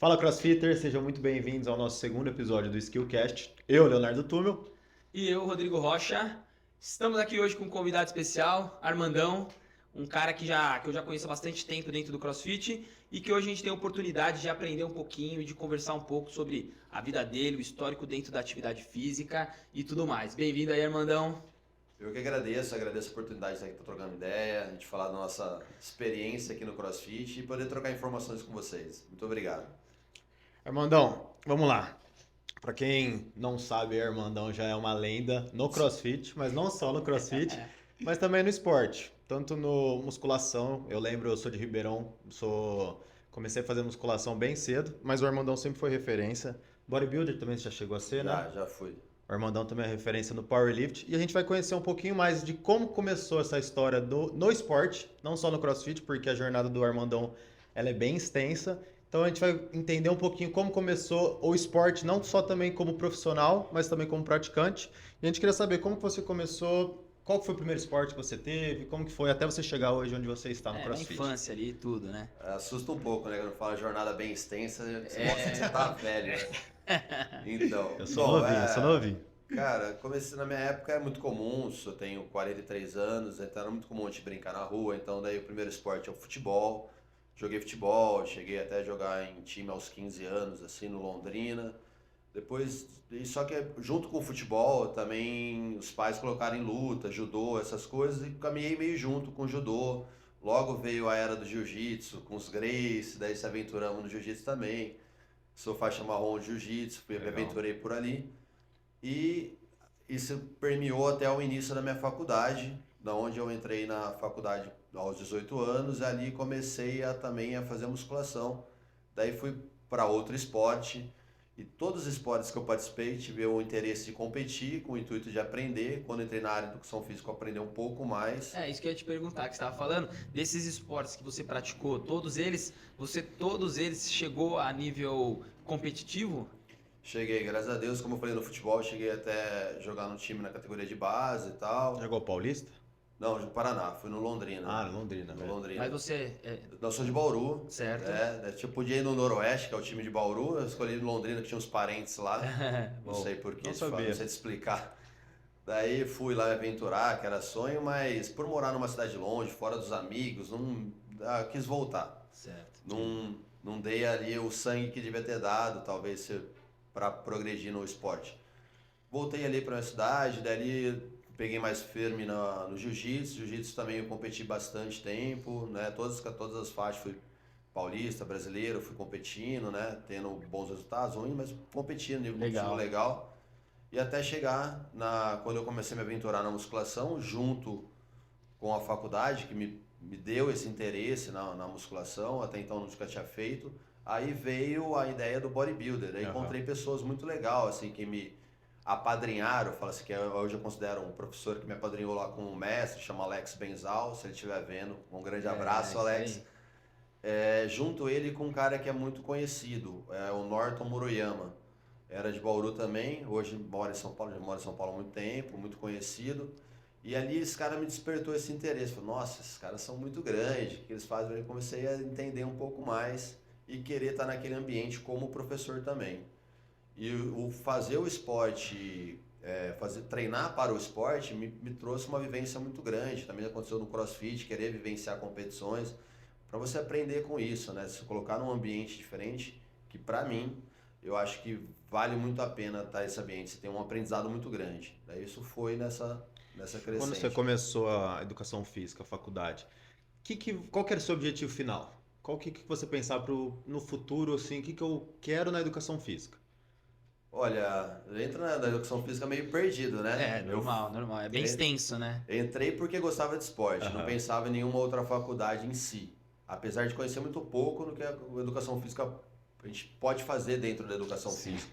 Fala CrossFitters, sejam muito bem-vindos ao nosso segundo episódio do Skillcast. Eu, Leonardo Túmel. E eu, Rodrigo Rocha. Estamos aqui hoje com um convidado especial, Armandão, um cara que eu já conheço há bastante tempo dentro do CrossFit e que hoje a gente tem a oportunidade de aprender um pouquinho e de conversar um pouco sobre a vida dele, o histórico dentro da atividade física e tudo mais. Bem-vindo aí, Armandão. Eu que agradeço a oportunidade de estar aqui para trocando ideia, a gente falar da nossa experiência aqui no CrossFit e poder trocar informações com vocês. Muito obrigado. Armandão, vamos lá. Para quem não sabe, Armandão já é uma lenda no CrossFit, mas não só no CrossFit, mas também no esporte. Tanto no musculação, eu lembro, eu sou de Ribeirão, comecei a fazer musculação bem cedo, mas o Armandão sempre foi referência. Bodybuilder também você já chegou a ser, né? Já fui. O Armandão também é referência no Powerlift. E a gente vai conhecer um pouquinho mais de como começou essa história no esporte, não só no CrossFit, porque a jornada do Armandão ela é bem extensa. Então a gente vai entender um pouquinho como começou o esporte, não só também como profissional, mas também como praticante. E a gente queria saber como que você começou, qual que foi o primeiro esporte que você teve, como que foi até você chegar hoje onde você está no Na CrossFit. infância ali e tudo, né? Assusta um pouco, né? Quando fala jornada bem extensa, você mostra que você tá velho, né? Então, Eu sou novinho, eu sou novinho. Cara, comecei na minha época é muito comum, eu tenho 43 anos, então era muito comum a gente brincar na rua, então daí o primeiro esporte é o futebol. Joguei futebol, cheguei até a jogar em time aos 15 anos, assim, no Londrina. Depois, só que junto com o futebol, também os pais colocaram em luta, judô, essas coisas, e caminhei meio junto com o judô. Logo veio a era do jiu-jitsu, com os Gracie, daí se aventuramos no jiu-jitsu também. Sou faixa marrom de jiu-jitsu, me aventurei por ali. E isso permeou até o início da minha faculdade, da onde eu entrei na faculdade aos 18 anos, e ali comecei também a fazer musculação. Daí fui para outro esporte, e todos os esportes que eu participei tive o interesse de competir, com o intuito de aprender. Quando entrei na área de educação física, eu aprendi um pouco mais. É, isso que eu ia te perguntar, que você estava falando, desses esportes que você praticou, todos eles chegou a nível competitivo? Cheguei, graças a Deus, como eu falei no futebol, cheguei até jogar no time na categoria de base e tal. Jogou Paulista? Não, no Paraná, fui no Londrina. Ah, no Londrina. No Londrina. Mas você... Eu sou de Bauru. Certo. Tipo, podia ir no Noroeste, que é o time de Bauru. Eu escolhi Londrina, que tinha uns parentes lá. Não sei porquê, não sabia. não sei te explicar. Daí fui lá me aventurar, que era sonho, mas por morar numa cidade longe, fora dos amigos, não quis voltar. Certo. Não dei ali o sangue que devia ter dado, talvez, para progredir no esporte. Voltei ali para minha cidade, dali peguei mais firme no jiu-jitsu. Jiu-jitsu também eu competi bastante tempo, né? Todas as faixas, fui paulista, brasileiro, fui competindo, né? Tendo bons resultados, ruins, mas competindo, nível competitivo legal. E até chegar quando eu comecei a me aventurar na musculação, junto com a faculdade, que me deu esse interesse na musculação, até então nunca tinha feito. Aí veio a ideia do bodybuilder. Aí encontrei pessoas muito legais, assim, que me apadrinharam, falo assim, que hoje eu considero um professor que me apadrinhou lá com um mestre, chama Alex Benzal, se ele estiver vendo, um grande abraço, Alex. Junto ele com um cara que é muito conhecido, o Norton Muruyama. Era de Bauru também, hoje mora em São Paulo, já mora em São Paulo há muito tempo, muito conhecido. E ali esse cara me despertou esse interesse, falei, nossa, esses caras são muito grandes, o que eles fazem? Eu comecei a entender um pouco mais e querer estar naquele ambiente como professor também. E o fazer o esporte, treinar para o esporte, me trouxe uma vivência muito grande. Também aconteceu no CrossFit, querer vivenciar competições, para você aprender com isso, né? Se colocar num ambiente diferente, que para mim, eu acho que vale muito a pena estar nesse ambiente. Você tem um aprendizado muito grande. Daí isso foi nessa crescente. Quando você começou a educação física, a faculdade, qual que era o seu objetivo final? Qual que você pensava no futuro, assim, o que eu quero na educação física? Olha, entra na educação física meio perdido, né? Normal. É bem extenso, né? Entrei porque gostava de esporte, não pensava em nenhuma outra faculdade em si. Apesar de conhecer muito pouco no que a educação física a gente pode fazer dentro da educação física.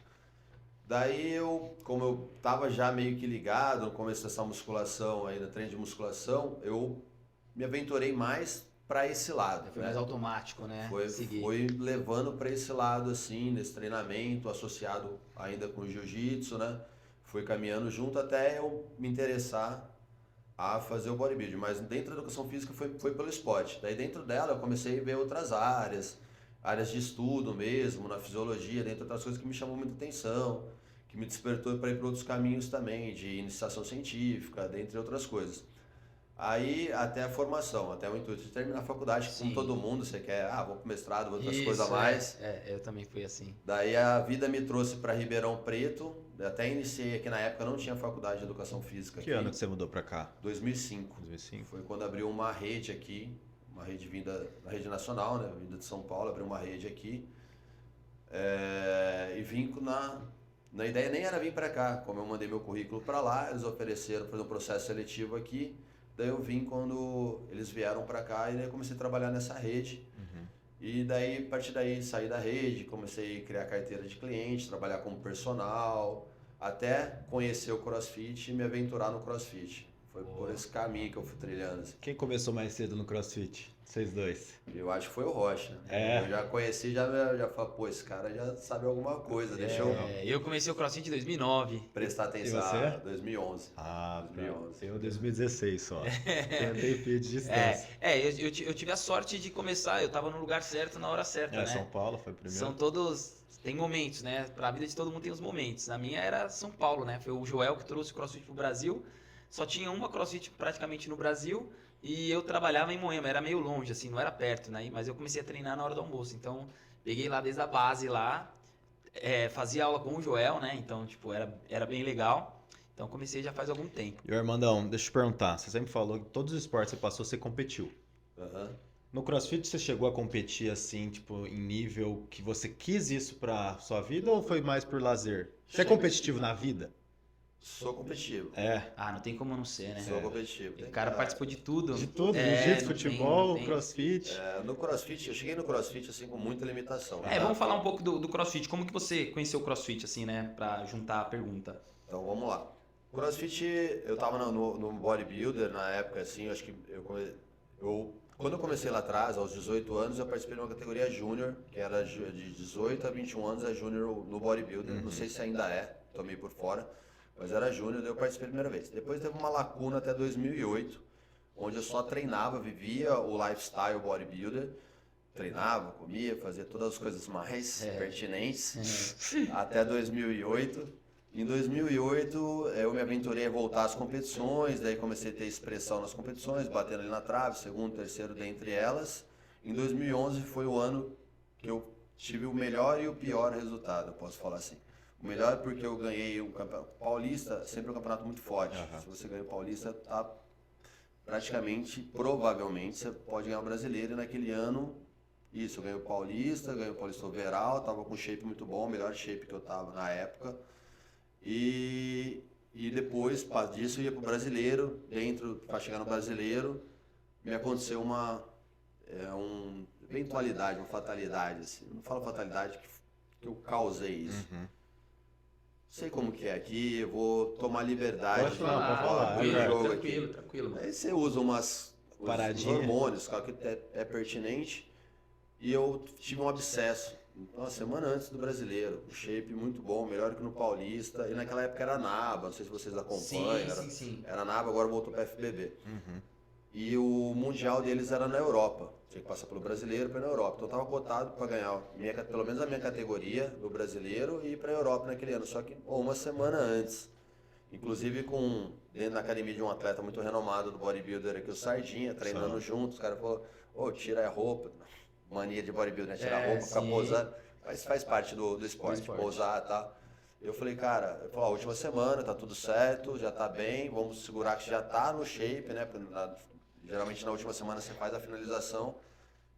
Daí como eu estava já meio que ligado no começo dessa musculação aí, no treino de musculação, eu me aventurei mais para esse lado. Foi mais automático, né? Foi levando para esse lado, assim, nesse treinamento, associado ainda com o jiu-jitsu, né? Fui caminhando junto até eu me interessar a fazer o bodybuilding. Mas dentro da educação física foi pelo esporte. Daí dentro dela eu comecei a ver outras áreas. áreas de estudo mesmo, na fisiologia, dentre outras coisas que me chamou muita atenção, que me despertou para ir para outros caminhos também, de iniciação científica, dentre outras coisas. Aí, até a formação, até o intuito de terminar a faculdade, como todo mundo, você quer, vou pro mestrado, vou outras coisas a mais. Eu também fui assim. Daí a vida me trouxe para Ribeirão Preto, até iniciei aqui na época, não tinha faculdade de educação física. Que ano que você mudou para cá? 2005. 2005. Foi quando abriu uma rede aqui, uma rede vinda da rede nacional, né, vinda de São Paulo, abriu uma rede aqui. E vim na ideia nem era vir para cá, como eu mandei meu currículo para lá, eles ofereceram fazer um processo seletivo aqui. Daí eu vim quando eles vieram para cá e daí eu comecei a trabalhar nessa rede. E daí, a partir daí, saí da rede, comecei a criar carteira de cliente, trabalhar como personal, até conhecer o CrossFit e me aventurar no CrossFit. Foi por esse caminho que eu fui trilhando. Assim. Quem começou mais cedo no CrossFit? Vocês dois? Eu acho que foi o Rocha. Eu já conheci, já falei, pô, esse cara já sabe alguma coisa, deixa eu... Eu comecei o CrossFit em 2009. Prestar atenção. E você? 2011. 2011. Eu 2016 só. Tem um tempinho de distância. Eu tive a sorte de começar, eu tava no lugar certo na hora certa, né? São Paulo foi o primeiro. São todos... Tem momentos, né? Pra vida de todo mundo tem os momentos. Na minha era São Paulo, né? Foi o Joel que trouxe o CrossFit pro Brasil. Só tinha uma CrossFit praticamente no Brasil e eu trabalhava em Moema, era meio longe, assim, não era perto, né? Mas eu comecei a treinar na hora do almoço, então peguei lá desde a base lá, fazia aula com o Joel, né? Então, tipo, era bem legal. Então comecei já faz algum tempo. E o Armandão, deixa eu te perguntar, você sempre falou que todos os esportes que você passou, você competiu. No CrossFit você chegou a competir assim, tipo, em nível que você quis isso pra sua vida ou foi mais por lazer? Você é competitivo na vida? Sou competitivo. Não tem como não ser, né? Sou competitivo. O cara participou de tudo. De tudo, jiu-jitsu, futebol, CrossFit. No CrossFit, eu cheguei no CrossFit assim com muita limitação. Vamos falar um pouco do CrossFit. Como que você conheceu o CrossFit, assim, né? Pra juntar a pergunta. Então, vamos lá. CrossFit, eu tava no bodybuilder na época, assim, acho que quando eu comecei lá atrás, aos 18 anos, eu participei de uma categoria júnior, que era de 18 a 21 anos, é júnior no bodybuilder. Não sei se ainda tô meio por fora. Mas era júnior, daí eu participei a primeira vez. Depois teve uma lacuna até 2008, onde eu só treinava, vivia o lifestyle bodybuilder. Treinava, comia, fazia todas as coisas mais pertinentes. Até 2008. Em 2008, eu me aventurei a voltar às competições, daí comecei a ter expressão nas competições, batendo ali na trave, segundo, terceiro dentre elas. Em 2011 foi o ano que eu tive o melhor e o pior resultado, eu posso falar assim. O melhor é porque eu ganhei o campeonato paulista, sempre um campeonato muito forte. Se você ganha o paulista, tá praticamente, provavelmente, você pode ganhar o brasileiro. E naquele ano, eu ganhei o paulista overall, tava com shape muito bom, o melhor shape que eu tava na época. E depois disso eu ia pro brasileiro, para chegar no brasileiro, me aconteceu uma eventualidade, uma fatalidade, assim. Não falo fatalidade que eu causei isso. Sei como que é aqui, eu vou tomar liberdade. Pode falar. Tranquilo. Aí você usa umas paradinhas, hormônios, que é pertinente. E eu tive um abscesso, uma semana antes do brasileiro. O shape muito bom, melhor que no paulista. E naquela época era NABA, não sei se vocês acompanham. Sim. Era NABA, agora voltou para FBB. E o mundial deles era na Europa. Tinha que passar pelo brasileiro para ir na Europa. Então eu estava cotado para ganhar pelo menos a minha categoria do brasileiro e ir para a Europa naquele ano. Só que uma semana antes. Inclusive dentro da academia de um atleta muito renomado do bodybuilder aqui, o Sardinha, treinando juntos. Os caras falaram, tira a roupa. Mania de bodybuilder, né? Tirar a roupa, ficar posando. Mas faz parte do esporte, posar e tal. Eu falei, cara, a última semana tá tudo certo, já tá bem, vamos segurar que já tá no shape, né? Geralmente na última semana você faz a finalização,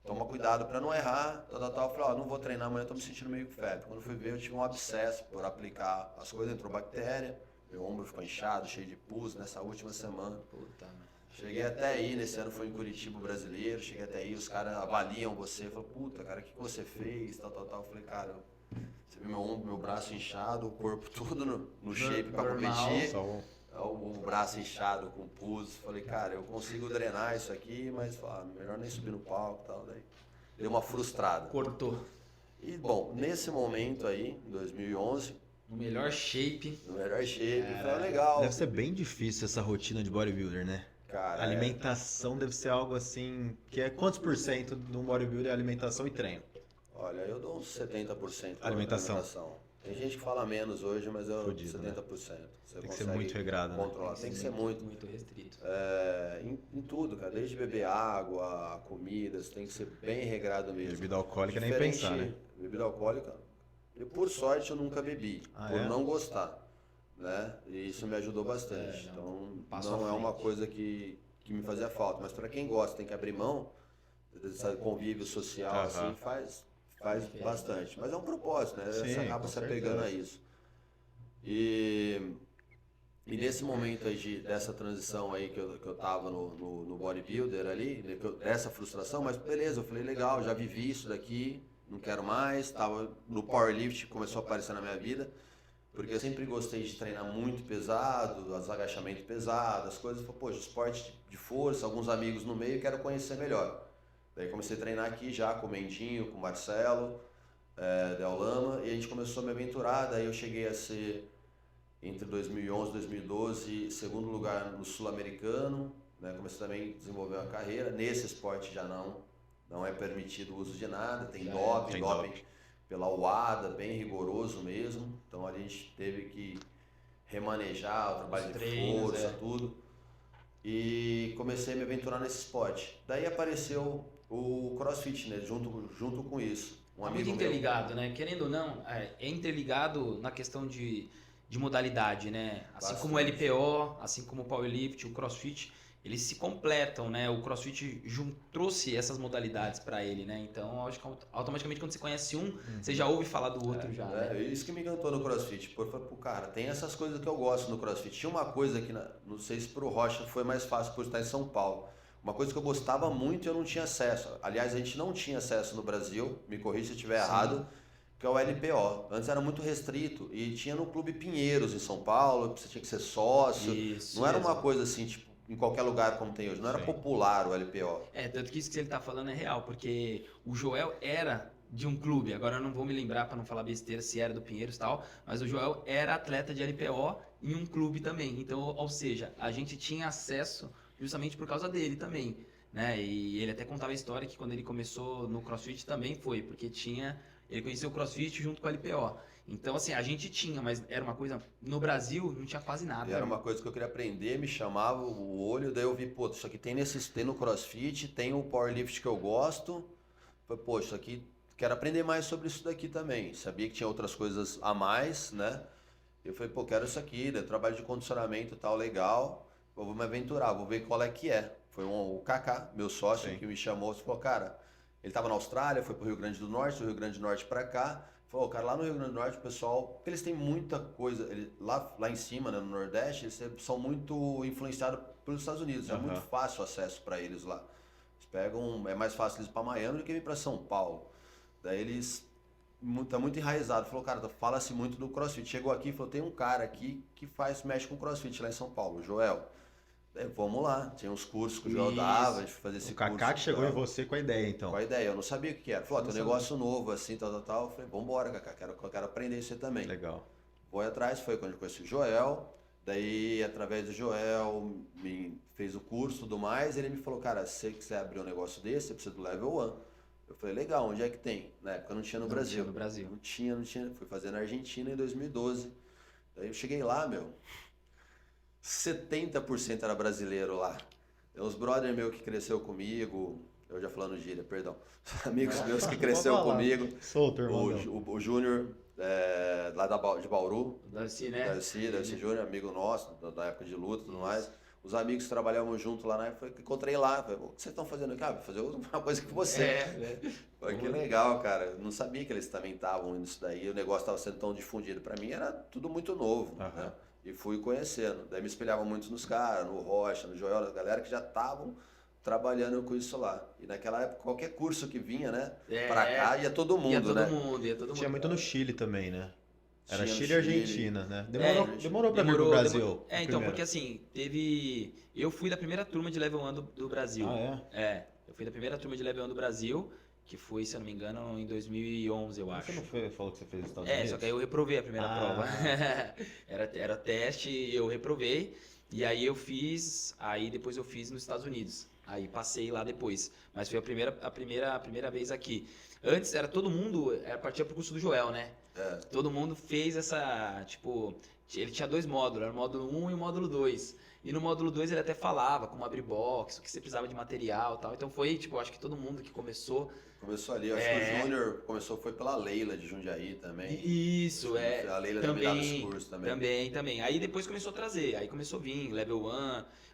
toma cuidado para não errar, tal. Eu falei, não vou treinar amanhã, tô me sentindo meio com febre. Quando eu fui ver, eu tive um abscesso por aplicar as coisas, entrou bactéria, meu ombro ficou inchado, cheio de pus nessa última semana. Cheguei até aí, nesse ano foi em Curitiba o brasileiro, cheguei até aí, os caras avaliam você, falam, puta, cara, o que você fez, tal. Eu falei, cara, você viu meu ombro, meu braço inchado, o corpo tudo no shape para competir. O braço inchado com pus, falei, cara, eu consigo drenar isso aqui, mas melhor nem subir no palco e tal, daí deu uma frustrada. Cortou. E bom, nesse momento aí, em 2011, no melhor shape, foi legal. Deve ser bem difícil essa rotina de bodybuilder, né? Cara, a alimentação deve ser algo assim, que é quantos por cento no bodybuilder é alimentação e treino? Olha, eu dou uns 70% pra Alimentação. Tem gente que fala menos hoje, mas eu Fudido, 70%. Você Tem que ser consegue muito regrado, né? controlar. Tem que ser muito. Muito restrito. Em tudo, cara. Desde beber água, comidas, tem que ser bem regrado mesmo. Bebida alcoólica nem Diferente, pensar, né? Bebida alcoólica, e por sorte eu nunca bebi, por é? não gostar, né? E isso me ajudou bastante. Então passo não à é uma frente. coisa que me fazia falta, mas para quem gosta, tem que abrir mão, esse convívio social Aham. assim faz bastante. Mas é um propósito, né? Sim, Você acaba com se apegando a isso. E nesse momento aí dessa transição aí que eu tava no bodybuilder ali, dessa frustração, mas beleza, eu falei, legal, já vivi isso daqui, não quero mais, tava no powerlift, começou a aparecer na minha vida, porque eu sempre gostei de treinar muito pesado, os agachamentos pesados, as coisas, falei, poxa, esporte de força, alguns amigos no meio, quero conhecer melhor. Daí comecei a treinar aqui já com o Mendinho, com o Marcelo, Del Lama, e a gente começou a me aventurar, daí eu cheguei a ser entre 2011 e 2012, segundo lugar no Sul-Americano, né? Comecei também a desenvolver uma carreira. Nesse esporte já não é permitido o uso de nada, tem doping pela UADA, bem rigoroso mesmo. Então a gente teve que remanejar o trabalho de treinos, força, tudo. E comecei a me aventurar nesse esporte. Daí apareceu o CrossFit, né? Junto com isso. Um Tá amigo muito meu. interligado, né? Querendo ou não, é interligado na questão de modalidade, né? Assim como o Bastante. LPO, assim como o Powerlift, o CrossFit, eles se completam, né? O CrossFit trouxe essas modalidades para ele, né? Então, acho que automaticamente quando você conhece um, você já ouve falar do outro já, né? É isso que me encantou no CrossFit. Pô, eu falei, pô, cara, tem essas coisas que eu gosto no CrossFit. Tinha uma coisa que, não sei se pro Rocha foi mais fácil por estar em São Paulo. Uma coisa que eu gostava muito e eu não tinha acesso. Aliás, a gente não tinha acesso no Brasil, me corrija se eu estiver errado, que é o LPO. Antes era muito restrito e tinha no Clube Pinheiros em São Paulo, você tinha que ser sócio. Isso Não era mesmo. uma coisa assim, tipo, em qualquer lugar como tem hoje. Não era Sim. popular o LPO. Tanto que isso que ele tá falando é real, porque o Joel era de um clube, agora eu não vou me lembrar para não falar besteira se era do Pinheiros e tal, mas o Joel era atleta de LPO em um clube também. Então, ou seja, a gente tinha acesso justamente por causa dele também, né? E ele até contava a história que quando ele começou no CrossFit também foi, porque ele conheceu o CrossFit junto com o LPO. Então, assim, a gente tinha, mas era uma coisa, no Brasil não tinha quase nada. E era uma coisa que eu queria aprender, me chamava o olho, daí eu vi, pô, isso aqui tem no CrossFit, tem o powerlift que eu gosto. Falei, pô, isso aqui, quero aprender mais sobre isso daqui também. Sabia que tinha outras coisas a mais, né? Eu falei, pô, quero isso aqui, né? Trabalho de condicionamento e tal, legal. Eu vou me aventurar, vou ver qual é que é. Foi o Kaká, meu sócio, Sim. que me chamou, falou, cara, ele tava na Austrália, foi pro Rio Grande do Norte, do Rio Grande do Norte pra cá. Falou, cara, lá no Rio Grande do Norte, o pessoal, porque eles têm muita coisa, lá em cima, né, no Nordeste, eles são muito influenciados pelos Estados Unidos, é muito fácil o acesso para eles lá. Eles pegam, é mais fácil eles ir para Miami do que vir para São Paulo. Daí eles, tá muito enraizado, falou, cara, fala-se muito do CrossFit. Chegou aqui e falou, tem um cara aqui que mexe com CrossFit lá em São Paulo, o Joel. Daí, vamos lá, tinha uns cursos que o Joel dava, a gente fazia esse O Kaká curso. que chegou em você com a ideia, então. Com a ideia, eu não sabia o que era. Falou, tem um negócio novo assim, tal. Eu falei, vambora, Kaká, eu quero aprender isso aí também. Legal. Foi atrás, foi quando eu conheci o Joel. Daí, através do Joel, me fez o curso e tudo mais. Ele me falou, cara, se você quiser abrir um negócio desse, você precisa do Level 1. Eu falei, legal, onde é que tem? Na época não tinha no Brasil. Tinha no Brasil. Não tinha. Fui fazer na Argentina em 2012. Daí eu cheguei lá, 70% era brasileiro lá. Tem uns brother meu que cresceu comigo, eu já falando gíria, perdão. Amigos meus que cresceu comigo. Solto, irmão. O Júnior, lá de Bauru. Darcy, né? Darcy Júnior, amigo nosso, da época de luta e tudo mais. Os amigos que trabalhávamos junto lá, né? Encontrei lá. Falei, o que vocês estão fazendo aqui? Ah, vou fazer uma coisa que você. Pô, que legal, cara. Eu não sabia que eles também estavam nisso daí. O negócio estava sendo tão difundido. Para mim era tudo muito novo, né? E fui conhecendo. Daí me espelhava muito nos caras, no Rocha, no Joel, a galera que já estavam trabalhando com isso lá. E naquela época, qualquer curso que vinha, né? Pra cá, ia todo mundo, ia todo né? Ia todo mundo. Tinha muito no Chile também, né? Era Tinha no Chile e Argentina, né? Demorou pra vir pro Brasil. Então, porque assim, eu fui da primeira turma de Level 1 do Brasil. Ah, é? Eu fui da primeira turma de Level 1 do Brasil, que foi, se eu não me engano, em 2011, eu acho. Você não falou que você fez nos Estados Unidos? Só que aí eu reprovei a primeira prova. Era teste, eu reprovei. E aí depois eu fiz nos Estados Unidos. Aí passei lá depois. Mas foi a primeira vez aqui. Antes era todo mundo, partia pro curso do Joel, né? Todo mundo fez essa, tipo, ele tinha 2 módulos, era o módulo 1 e o módulo 2. E no módulo 2 ele até falava como abrir box, o que você precisava de material e tal. Então foi, tipo, acho que todo mundo que começou. Começou ali, acho que o Júnior foi pela Leila de Jundiaí também. Isso, A Leila também dava esse curso também. Também. Aí depois começou a trazer, aí começou a vir Level 1,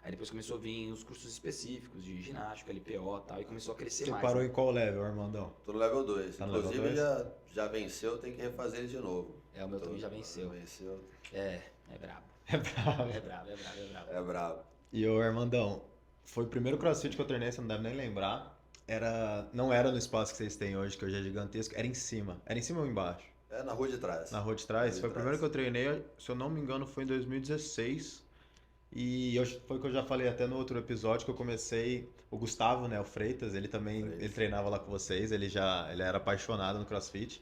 aí depois começou a vir os cursos específicos de ginástica, LPO e tal, e começou a crescer Você mais. parou né? em qual level, Armandão? Tô no level 2. Tá no level Inclusive 2? já venceu, tem que refazer ele de novo. O meu também já venceu. É brabo. É bravo. É brabo. E o Armandão, foi o primeiro CrossFit que eu treinei, você não deve nem lembrar. Não era no espaço que vocês têm hoje, que hoje é gigantesco, era em cima. Era em cima ou embaixo? É na rua de trás. Na rua de trás? Foi o primeiro que eu treinei, se eu não me engano, foi em 2016. Foi o que eu já falei até no outro episódio, que eu comecei... O Gustavo, né, o Freitas, ele também ele treinava lá com vocês, ele era apaixonado no CrossFit.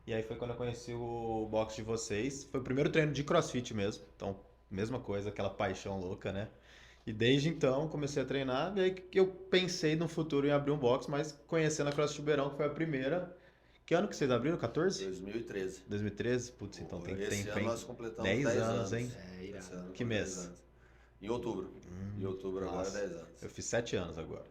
E aí foi quando eu conheci o box de vocês. Foi o primeiro treino de CrossFit mesmo. Então, mesma coisa, aquela paixão louca, né? E desde então comecei a treinar, e aí que eu pensei no futuro em abrir um box, mas conhecendo a CrossFit Ribeirão, que foi a primeira. Que ano que vocês abriram? 14? 2013. 2013? Putz, então tem Esse ano nós completamos 10 anos, hein? Irado. Que mês? Em outubro. Em outubro agora, 10 anos. Eu fiz 7 anos agora.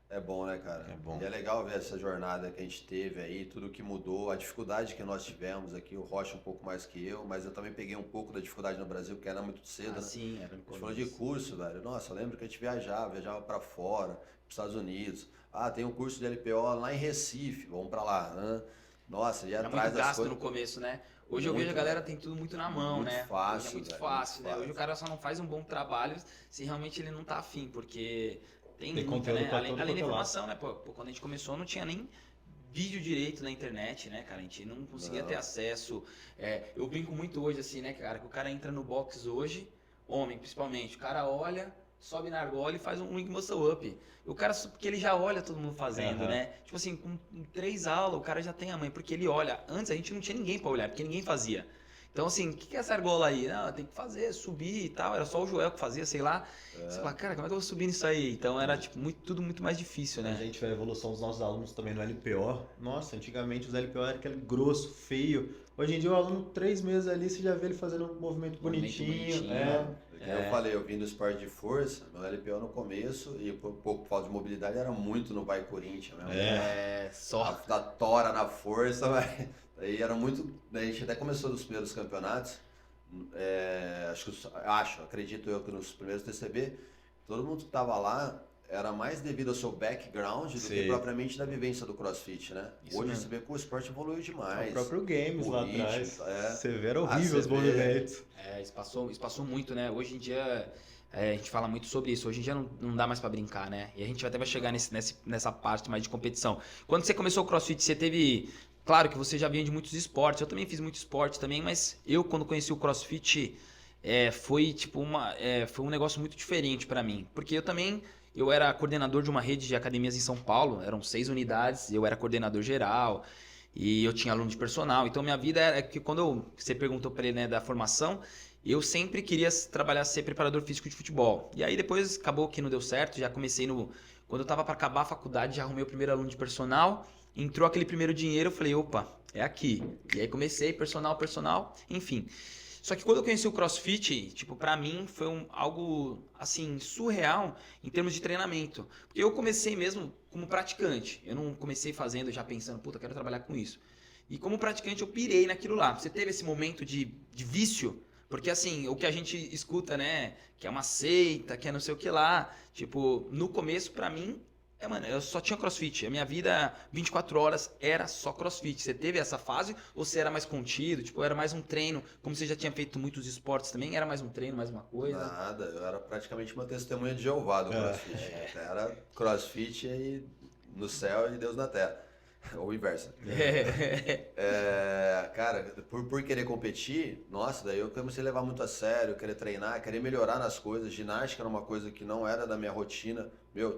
É bom, né, cara? É bom. E é legal ver essa jornada que a gente teve aí, tudo que mudou, a dificuldade que nós tivemos aqui, o Rocha um pouco mais que eu, mas eu também peguei um pouco da dificuldade no Brasil, porque era muito cedo, né? Sim, era no A gente falou de curso, velho. Nossa, eu lembro que a gente viajava pra fora, pros Estados Unidos. Ah, tem um curso de LPO lá em Recife, vamos pra lá, né? Nossa, ia era atrás muito das gasto coisas. no começo, né? Hoje eu vejo a galera tem tudo muito na mão, Muito né? fácil, Hoje é muito velho, fácil, muito né? Hoje fácil. o cara só não faz um bom trabalho se realmente ele não tá afim, porque tem muita, conteúdo né? pra Além todo da quanto é lado. informação, né? Pô, quando a gente começou não tinha nem vídeo direito na internet, né, cara? A gente não conseguia ter acesso. Eu brinco muito hoje, assim, né, cara? Que o cara entra no box hoje, homem principalmente, o cara olha, sobe na argola e faz um wing muscle up. O cara, porque ele já olha todo mundo fazendo, né? Tipo assim, com 3 aulas o cara já tem a mãe, porque ele olha. Antes a gente não tinha ninguém pra olhar, porque ninguém fazia. Então assim, o que é essa argola aí? Não, tem que fazer, subir e tal. Era só o Joel que fazia, sei lá. Você fala, cara, como é que eu vou subir nisso aí? Então era tipo tudo muito mais difícil, né? A gente vê a evolução dos nossos alunos também no LPO. Nossa, antigamente os LPO era aquele grosso, feio. Hoje em dia o aluno, 3 meses ali, você já vê ele fazendo um movimento bonitinho. Eu falei, eu vim do esporte de força, meu LPO no começo, e por falta de mobilidade era muito no Vai Corinthians mesmo. Só. Da tora na força, mas aí era muito. A gente até começou nos primeiros campeonatos. Acredito eu que nos primeiros TCB, todo mundo que tava lá era mais devido ao seu background do que propriamente da vivência do CrossFit, né? Isso Hoje mesmo. você vê que o esporte evoluiu demais. O próprio Games lá ritmo, atrás. é. Você vê, era horrível os você vê. movimentos. Isso passou muito, né? Hoje em dia a gente fala muito sobre isso. Hoje em dia não dá mais pra brincar, né? E a gente até vai chegar nessa parte mais de competição. Quando você começou o CrossFit, você teve... Claro que você já vinha de muitos esportes. Eu também fiz muito esporte também, mas eu quando conheci o CrossFit foi tipo foi um negócio muito diferente pra mim. Porque eu era coordenador de uma rede de academias em São Paulo. Eram 6 unidades, eu era coordenador geral. E eu tinha aluno de personal. Então minha vida era que você perguntou pra ele, né, da formação... Eu sempre queria trabalhar ser preparador físico de futebol. E aí depois acabou que não deu certo, já comecei quando eu tava para acabar a faculdade, já arrumei o primeiro aluno de personal, entrou aquele primeiro dinheiro, eu falei, opa, é aqui. E aí comecei personal, enfim. Só que quando eu conheci o CrossFit, tipo, pra mim foi algo, assim, surreal em termos de treinamento. Porque eu comecei mesmo como praticante. Eu não comecei fazendo já pensando, puta, quero trabalhar com isso. E como praticante eu pirei naquilo lá. Você teve esse momento de vício? Porque assim, o que a gente escuta, né, que é uma seita, que é não sei o que lá, tipo, no começo pra mim, mano, eu só tinha CrossFit, a minha vida 24 horas era só CrossFit. Você teve essa fase ou você era mais contido, tipo, era mais um treino, como você já tinha feito muitos esportes também, era mais um treino, mais uma coisa? Nada, eu era praticamente uma testemunha de Jeová do CrossFit. Era CrossFit e no céu e Deus na terra. Ou o inverso. Cara, por querer competir, nossa, daí eu comecei a levar muito a sério, querer treinar, querer melhorar nas coisas. Ginástica era uma coisa que não era da minha rotina.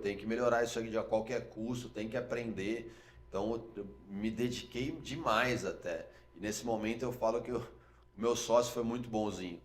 Tem que melhorar isso aqui a qualquer custo, tem que aprender. Então eu me dediquei demais até. E nesse momento eu falo que o meu sócio foi muito bonzinho.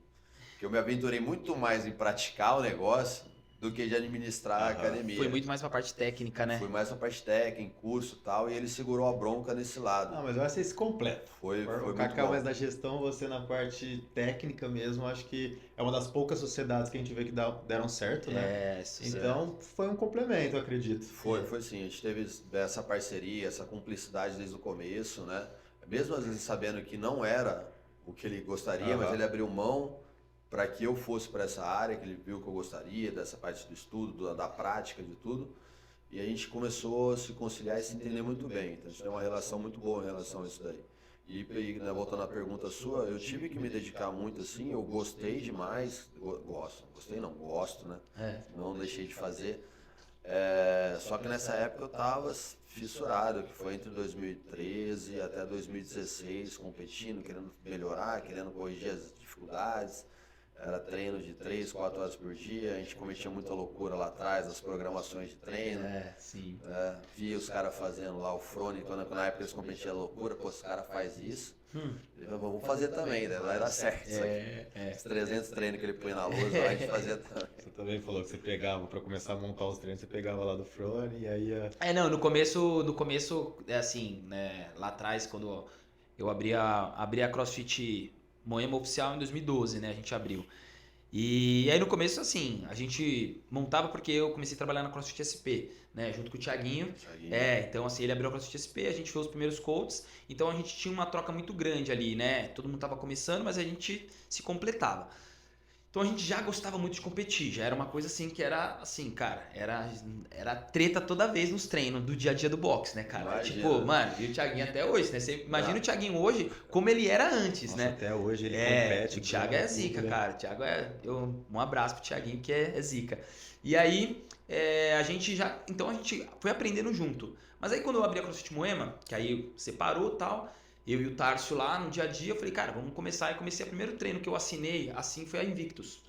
Que eu me aventurei muito mais em praticar o negócio do que de administrar a academia. Foi muito mais pra parte técnica, né? Fui mais pra parte técnica, curso e tal, e ele segurou a bronca nesse lado. Ah, mas eu acho esse completo. Foi O muito Cacau bom. mais na gestão, você na parte técnica mesmo, acho que é uma das poucas sociedades que a gente vê que deram certo, né? Então, foi um complemento, eu acredito. Foi sim, a gente teve essa parceria, essa cumplicidade desde o começo, né? Mesmo às vezes sabendo que não era o que ele gostaria, mas ele abriu mão para que eu fosse para essa área, que ele viu que eu gostaria, dessa parte do estudo, da prática, de tudo. E a gente começou a se conciliar e se entender muito bem. Então a gente tem uma relação muito boa em relação a isso daí. E né, voltando à pergunta sua, eu tive que me dedicar muito assim, eu gostei demais, gosto, né? Não deixei de fazer. Só que nessa época eu estava fissurado, que foi entre 2013 até 2016, competindo, querendo melhorar, querendo corrigir as dificuldades. Era treino de 3, 4 horas por dia, a gente cometia muita loucura lá atrás, nas programações de treino. Sim. Via os caras fazendo lá o frone, quando na época eles competiam loucura, pô, os caras fazem isso. Vamos fazer também, né? Vai dar certo isso aqui. Os 300 treinos que ele põe na lousa, a gente fazia também. Você também falou que você pegava, pra começar a montar os treinos, você pegava lá do Frone e aí... Não, no começo, assim, né, lá atrás, quando eu abri a CrossFit Moema Oficial em 2012, né, a gente abriu. E aí no começo, assim, a gente montava porque eu comecei a trabalhar na CrossFit SP, né, junto com o Thiaguinho. Então assim, ele abriu a CrossFit SP, a gente fez os primeiros coaches, então a gente tinha uma troca muito grande ali, né, todo mundo tava começando, mas a gente se completava. Então a gente já gostava muito de competir, já era uma coisa assim que era assim, cara, era treta toda vez nos treinos do dia a dia do boxe, né, cara? Imagina. Tipo, mano, e o Thiaguinho até hoje, né? Você imagina o Thiaguinho hoje como ele era antes, Nossa, né? até hoje ele compete. O Thiago é zica, cara. O Thiago um abraço pro Thiaguinho, que é zica. E aí, a gente foi aprendendo junto. Mas aí quando eu abri a CrossFit Moema, que aí separou e tal, eu e o Tárcio lá no dia a dia, eu falei, cara, vamos começar. E comecei o primeiro treino que eu assinei, assim, foi a Invictus.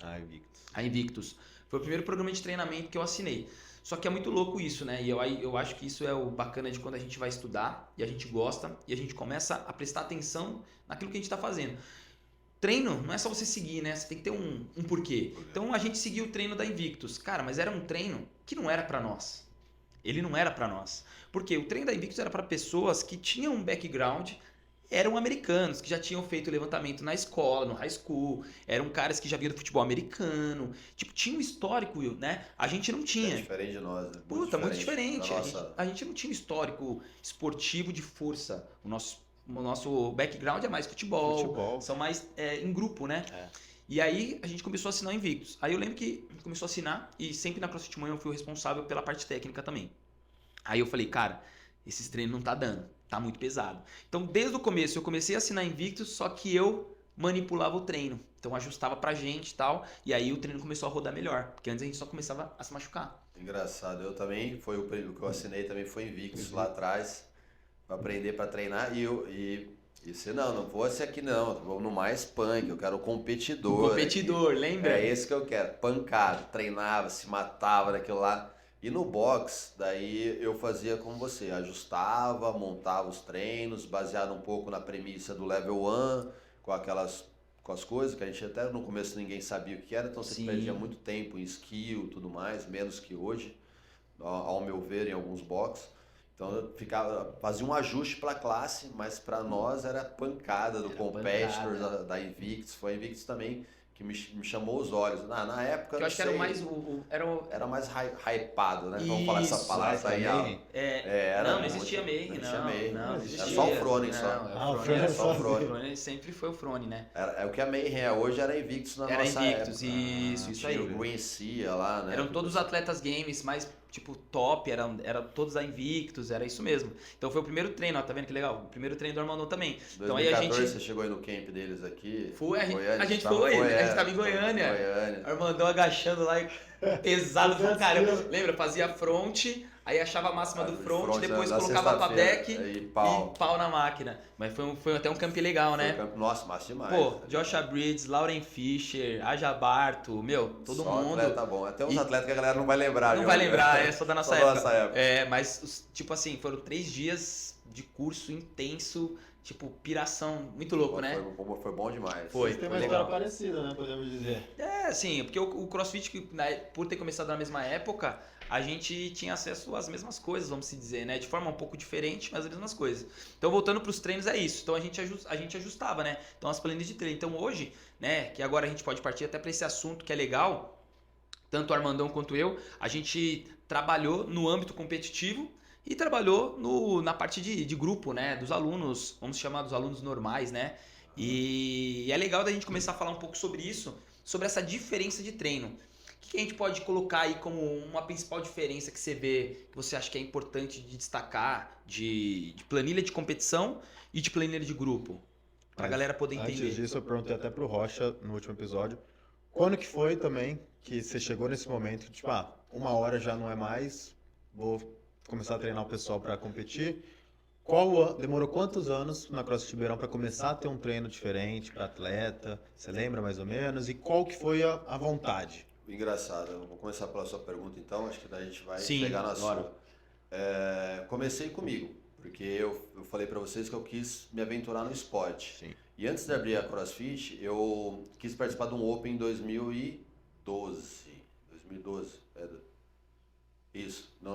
A Invictus. Foi o primeiro programa de treinamento que eu assinei. Só que é muito louco isso, né? E eu acho que isso é o bacana de quando a gente vai estudar e a gente gosta e a gente começa a prestar atenção naquilo que a gente está fazendo. Treino não é só você seguir, né? Você tem que ter um porquê. Então a gente seguiu o treino da Invictus. Cara, mas era um treino que não era para nós. Ele não era para nós. Porque o treino da Invictus era para pessoas que tinham um background, eram americanos, que já tinham feito levantamento na escola, no high school, eram caras que já vinham do futebol americano, tipo, tinha um histórico, né? A gente não tinha. É diferente de nós, né? Muito diferente. Nossa... A gente não tinha um histórico esportivo de força. O nosso background é mais futebol. São mais em grupo, né? E aí a gente começou a assinar o Invictus. Aí eu lembro que começou a assinar e sempre na CrossFit Moema eu fui o responsável pela parte técnica também. Aí eu falei, cara, esses treinos não tá dando. Tá muito pesado. Então, desde o começo, eu comecei a assinar Invictus, só que eu manipulava o treino. Então, ajustava pra gente e tal. E aí, o treino começou a rodar melhor. Porque antes a gente só começava a se machucar. Engraçado. Eu também, foi o que eu assinei também foi Invictus lá atrás. Pra aprender, pra treinar. E você não fosse aqui não. Vou no mais punk. Eu quero o competidor. Competidor, aqui. lembra? É esse que eu quero. Pancado. Treinava, se matava naquilo lá. E no box, daí eu fazia como você, ajustava, montava os treinos, baseado um pouco na premissa do level 1, com as coisas que a gente até no começo ninguém sabia o que era, então você perdia muito tempo em skill e tudo mais, menos que hoje, ao meu ver, em alguns box. Então eu fazia um ajuste para a classe, mas para nós era pancada do competitor da Invictus, foi a Invictus também que me chamou os olhos. Na época, eu acho que era mais era mais hypado, né? Vamos falar essa palavra aí. Não existia Mayhem, não existia. Era só o Frone, só o Frone. Sempre foi o Frone, né? O que a Mayhem é hoje era Invictus na nossa época. Isso aí. O Green Sea lá, né? Eram todos os atletas games mais, tipo, top, eram todos da Invictus, era isso mesmo. Então foi o primeiro treino, ó, tá vendo que legal? O primeiro treino do Armandão também. 2014, então aí a gente... você chegou aí no camp deles aqui? A gente tava em Goiânia. Armandão agachando lá, pesado pra caramba. Lembra? Fazia front, aí achava a máxima do front, depois colocava pra back e pau na máquina. Mas foi até um camp legal, né? Nossa, massa demais. Pô, Joshua Bridges, Lauren Fischer, Aja Barto, todo mundo. Atleta bom. Até uns atletas que a galera não vai lembrar. Não vai lembrar, é só da nossa época. Mas, tipo assim, foram 3 dias de curso intenso, tipo, piração, muito louco, né? Foi bom demais. Foi. Tem uma legal. história parecida, né? Podemos dizer. Sim, porque o CrossFit, né, por ter começado na mesma época, a gente tinha acesso às mesmas coisas, vamos se dizer, né? De forma um pouco diferente, mas as mesmas coisas. Então, voltando para os treinos, é isso. Então, a gente ajustava, né? Então, as planilhas de treino. Então, hoje, né, que agora a gente pode partir até para esse assunto que é legal, tanto o Armandão quanto eu, a gente trabalhou no âmbito competitivo e trabalhou na parte de grupo, né? Dos alunos, vamos chamar dos alunos normais, né? E é legal da gente começar a falar um pouco sobre isso, sobre essa diferença de treino. O que a gente pode colocar aí como uma principal diferença que você vê, que você acha que é importante de destacar de planilha de competição e de planilha de grupo? Pra Mas galera poder entender. Antes disso, eu perguntei até pro Rocha no último episódio, quando que foi também que você chegou nesse momento que, tipo, 1 hora já não é mais, vou começar a treinar o pessoal para competir. Demorou quantos anos na CrossFit Ribeirão para começar a ter um treino diferente para atleta? Você lembra mais ou menos? E qual que foi a vontade? Engraçado, eu vou começar pela sua pergunta então, acho que daí a gente vai Sim, pegar na bora. sua. Comecei comigo, porque eu falei pra vocês que eu quis me aventurar no esporte. Sim. E antes de abrir a CrossFit, eu quis participar de um Open em 2012.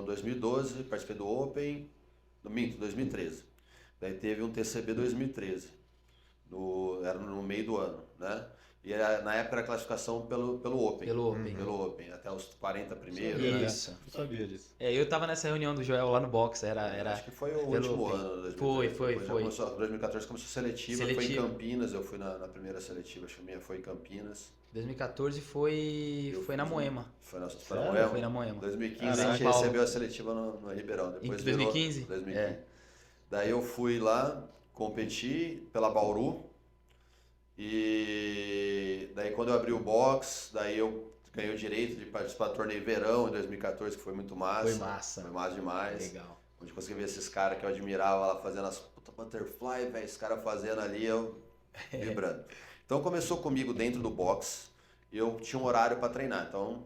2012, participei do Open, 2013. Daí teve um TCB 2013, era no meio do ano, né? E na época era a classificação pelo Open. Pelo Open, até os 40 primeiros, né? Isso. Não sabia disso. Eu tava nessa reunião do Joel lá no box, Acho que foi o último Open. ano. 2013. Foi. Depois 2014 começou seletiva, foi em Campinas, eu fui na primeira seletiva, acho que a minha foi em Campinas. 2014 foi na Moema. Foi na Sério? Moema? Foi na Moema. 2015 São a gente Paulo. recebeu a seletiva no Ribeirão. Depois Em 2015? 2015. É. Daí eu fui lá, competi pela Bauru. E daí quando eu abri o box, daí eu ganhei o direito de participar do torneio Verão em 2014, que foi muito massa. Foi massa. Foi massa demais. Legal. Onde consegui ver esses caras que eu admirava lá fazendo as puta butterfly, velho, esse cara fazendo ali, eu vibrando. Então começou comigo dentro do box, e eu tinha um horário para treinar. Então,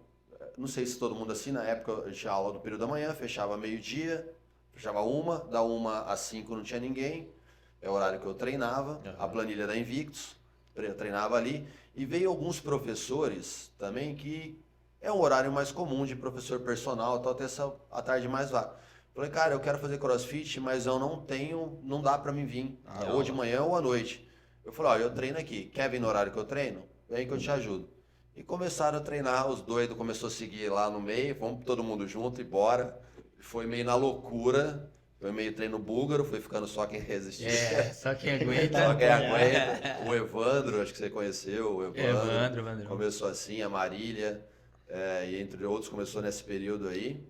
não sei se todo mundo assim, na época eu tinha aula do período da manhã, fechava meio-dia, fechava 1, da 1 às 5 não tinha ninguém, é o horário que eu treinava, a planilha da Invictus, eu treinava ali, e veio alguns professores também que é um horário mais comum de professor personal, tal, até a tarde mais vaga. Falei, cara, eu quero fazer CrossFit, mas eu não dá pra mim vir, ou de manhã ou à noite. Eu falei, ó, eu treino aqui, quer vir no horário que eu treino? Vem que eu te ajudo. E começaram a treinar, os doidos começaram a seguir lá no meio, vamos todo mundo junto e bora. Foi meio na loucura, foi meio treino búlgaro, foi ficando só quem resistia. Só quem aguenta. Só quem aguenta. O Evandro, acho que você conheceu, o Evandro. Começou assim, a Marília, e entre outros começou nesse período aí.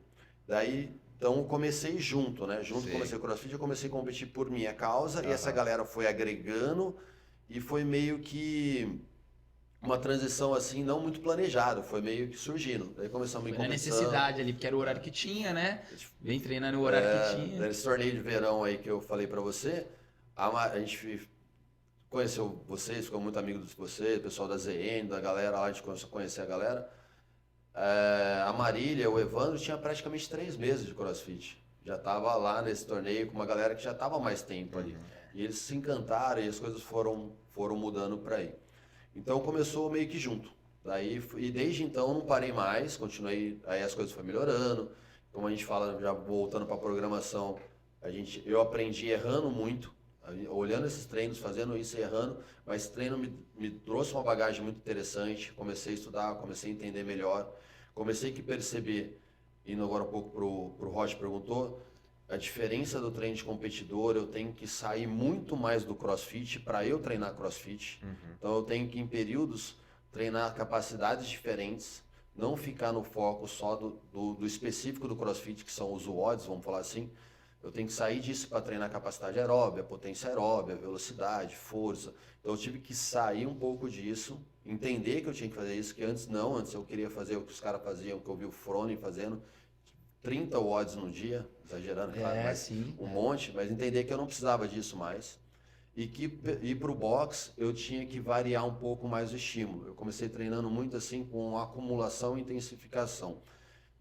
Daí, então comecei junto, né? Comecei o CrossFit, eu comecei a competir por minha causa, e essa galera foi agregando, e foi meio que uma transição assim, não muito planejada, foi meio que surgindo. Daí começamos em Foi na competição. necessidade ali, porque era o horário que tinha, né? Vem treinar no horário que tinha. Nesse torneio de verão aí que eu falei pra você, a gente conheceu vocês, ficou muito amigo de vocês, o pessoal da ZN, da galera lá, a gente começou a conhecer a galera. A Marília, o Evandro, tinha praticamente 3 meses de CrossFit. Já tava lá nesse torneio com uma galera que já tava há mais tempo ali. E eles se encantaram e as coisas foram mudando pra aí. Então começou meio que junto. E desde então não parei mais, continuei, aí as coisas foram melhorando. Como a gente fala, já voltando para a programação, eu aprendi errando muito, olhando esses treinos, fazendo isso e errando, mas esse treino me trouxe uma bagagem muito interessante, comecei a estudar, comecei a entender melhor, comecei a perceber, indo agora um pouco pro Rocha perguntou, a diferença do treino de competidor, eu tenho que sair muito mais do CrossFit para eu treinar CrossFit. Então eu tenho que, em períodos, treinar capacidades diferentes, não ficar no foco só do específico do CrossFit, que são os WODs, vamos falar assim. Eu tenho que sair disso para treinar capacidade aeróbia, potência aeróbia, velocidade, força. Então eu tive que sair um pouco disso, entender que eu tinha que fazer isso, que antes eu queria fazer o que os caras faziam, que eu vi o Froning fazendo, 30 WODs no dia, exagerando, claro, mas um monte, mas entender que eu não precisava disso mais. E que ir para o box eu tinha que variar um pouco mais o estímulo. Eu comecei treinando muito assim com acumulação e intensificação.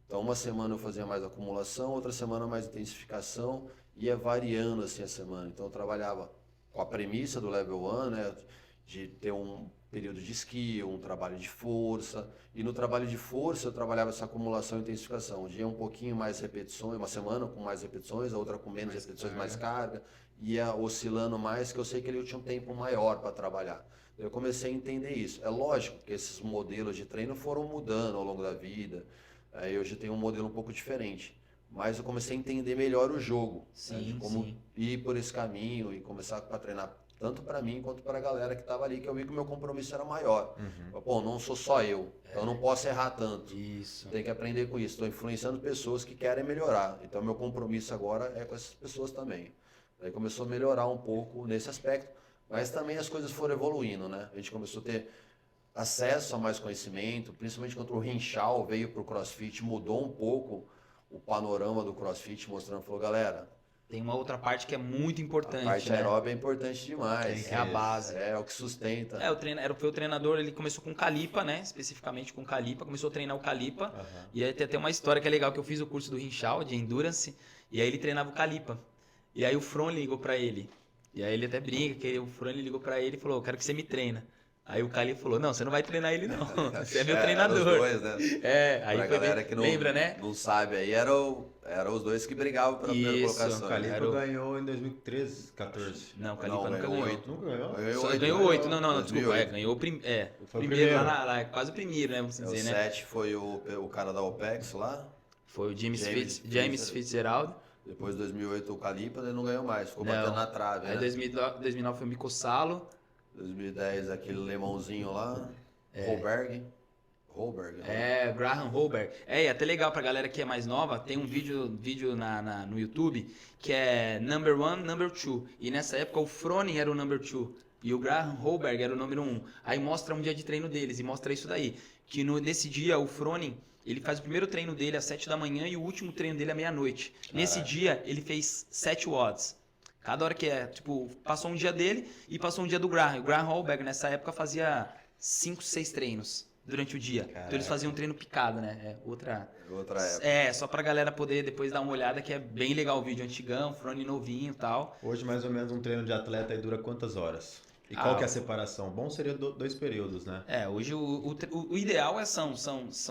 Então uma semana eu fazia mais acumulação, outra semana mais intensificação, ia variando assim a semana. Então eu trabalhava com a premissa do Level 1, né? De ter um período de skill, um trabalho de força. E no trabalho de força eu trabalhava essa acumulação e intensificação. Um dia um pouquinho mais repetições, uma semana com mais repetições, a outra com menos repetições, mais carga. Ia oscilando mais, que eu sei que ele tinha um tempo maior para trabalhar. Eu comecei a entender isso. É lógico que esses modelos de treino foram mudando ao longo da vida. Aí hoje tem um modelo um pouco diferente. Mas eu comecei a entender melhor o jogo. Sim, Né? De como ir por esse caminho e começar a treinar tanto para mim quanto para a galera que estava ali, que eu vi que o meu compromisso era maior. Pô, não sou só eu, então eu não posso errar tanto. Isso. Tem que aprender com isso. Estou influenciando pessoas que querem melhorar. Então meu compromisso agora é com essas pessoas também. Aí começou a melhorar um pouco nesse aspecto, mas também as coisas foram evoluindo, né? A gente começou a ter acesso a mais conhecimento, principalmente quando o Rinchal veio para o CrossFit, mudou um pouco o panorama do CrossFit, mostrando, falou, galera, Tem uma outra parte que é muito importante, a parte né? aeróbica é importante demais. É a base. É o que sustenta. Foi o treinador, ele começou com Calipa, né? Especificamente com Calipa, começou a treinar o Calipa. E aí tem até uma história que é legal, que eu fiz o curso do Rinchal, de Endurance, e aí ele treinava o Calipa. E aí o Fron ligou pra ele. E aí ele até brinca, que o Fron ligou pra ele e falou, quero que você me treina. Aí o Calipa falou, não, você não vai treinar ele não, você é meu treinador. Os dois, né? Aí pra foi galera bem, que não, lembra, né? não sabe, aí eram os dois que brigavam pela primeira Isso, colocação. O Calipa Era o- ganhou em 2013, 14. Não, o Calipa Não, nunca ganhou ganhou. oito. Nunca ganhou? Ganhou 8, não, desculpa, 2008. ganhou Foi o primeiro primeiro. lá, quase o primeiro, né, vamos O dizer, né? 7 foi o cara da OPEX lá. Foi o James James Fitzgerald. Depois de 2008 o Calipa, ele não ganhou mais, ficou Não. batendo na trave, Aí né? 2009 foi o Micossalo. 2010 aquele lemãozinho lá, Holberg, né? Graham Holberg. E até legal pra galera que é mais nova, tem um vídeo no YouTube que é Number 1, Number 2. E nessa época o Froning era o Number 2 e o Graham Holberg era o número 1. Aí mostra um dia de treino deles e mostra isso daí. Que nesse dia o Froning, ele faz o primeiro treino dele às 7 da manhã e o último treino dele à meia-noite. Nesse dia ele fez 7 watts. Cada hora que passou um dia dele e passou um dia do Graham. O Graham Holberg nessa época fazia 5, 6 treinos durante o dia. Caraca. Então eles faziam um treino picado, né? Outra época. Só pra galera poder depois dar uma olhada, que é bem legal o vídeo antigão, Frone novinho e tal. Hoje, mais ou menos, um treino de atleta aí dura quantas horas? E qual que é a separação? Bom seria 2 períodos, né? Hoje o ideal são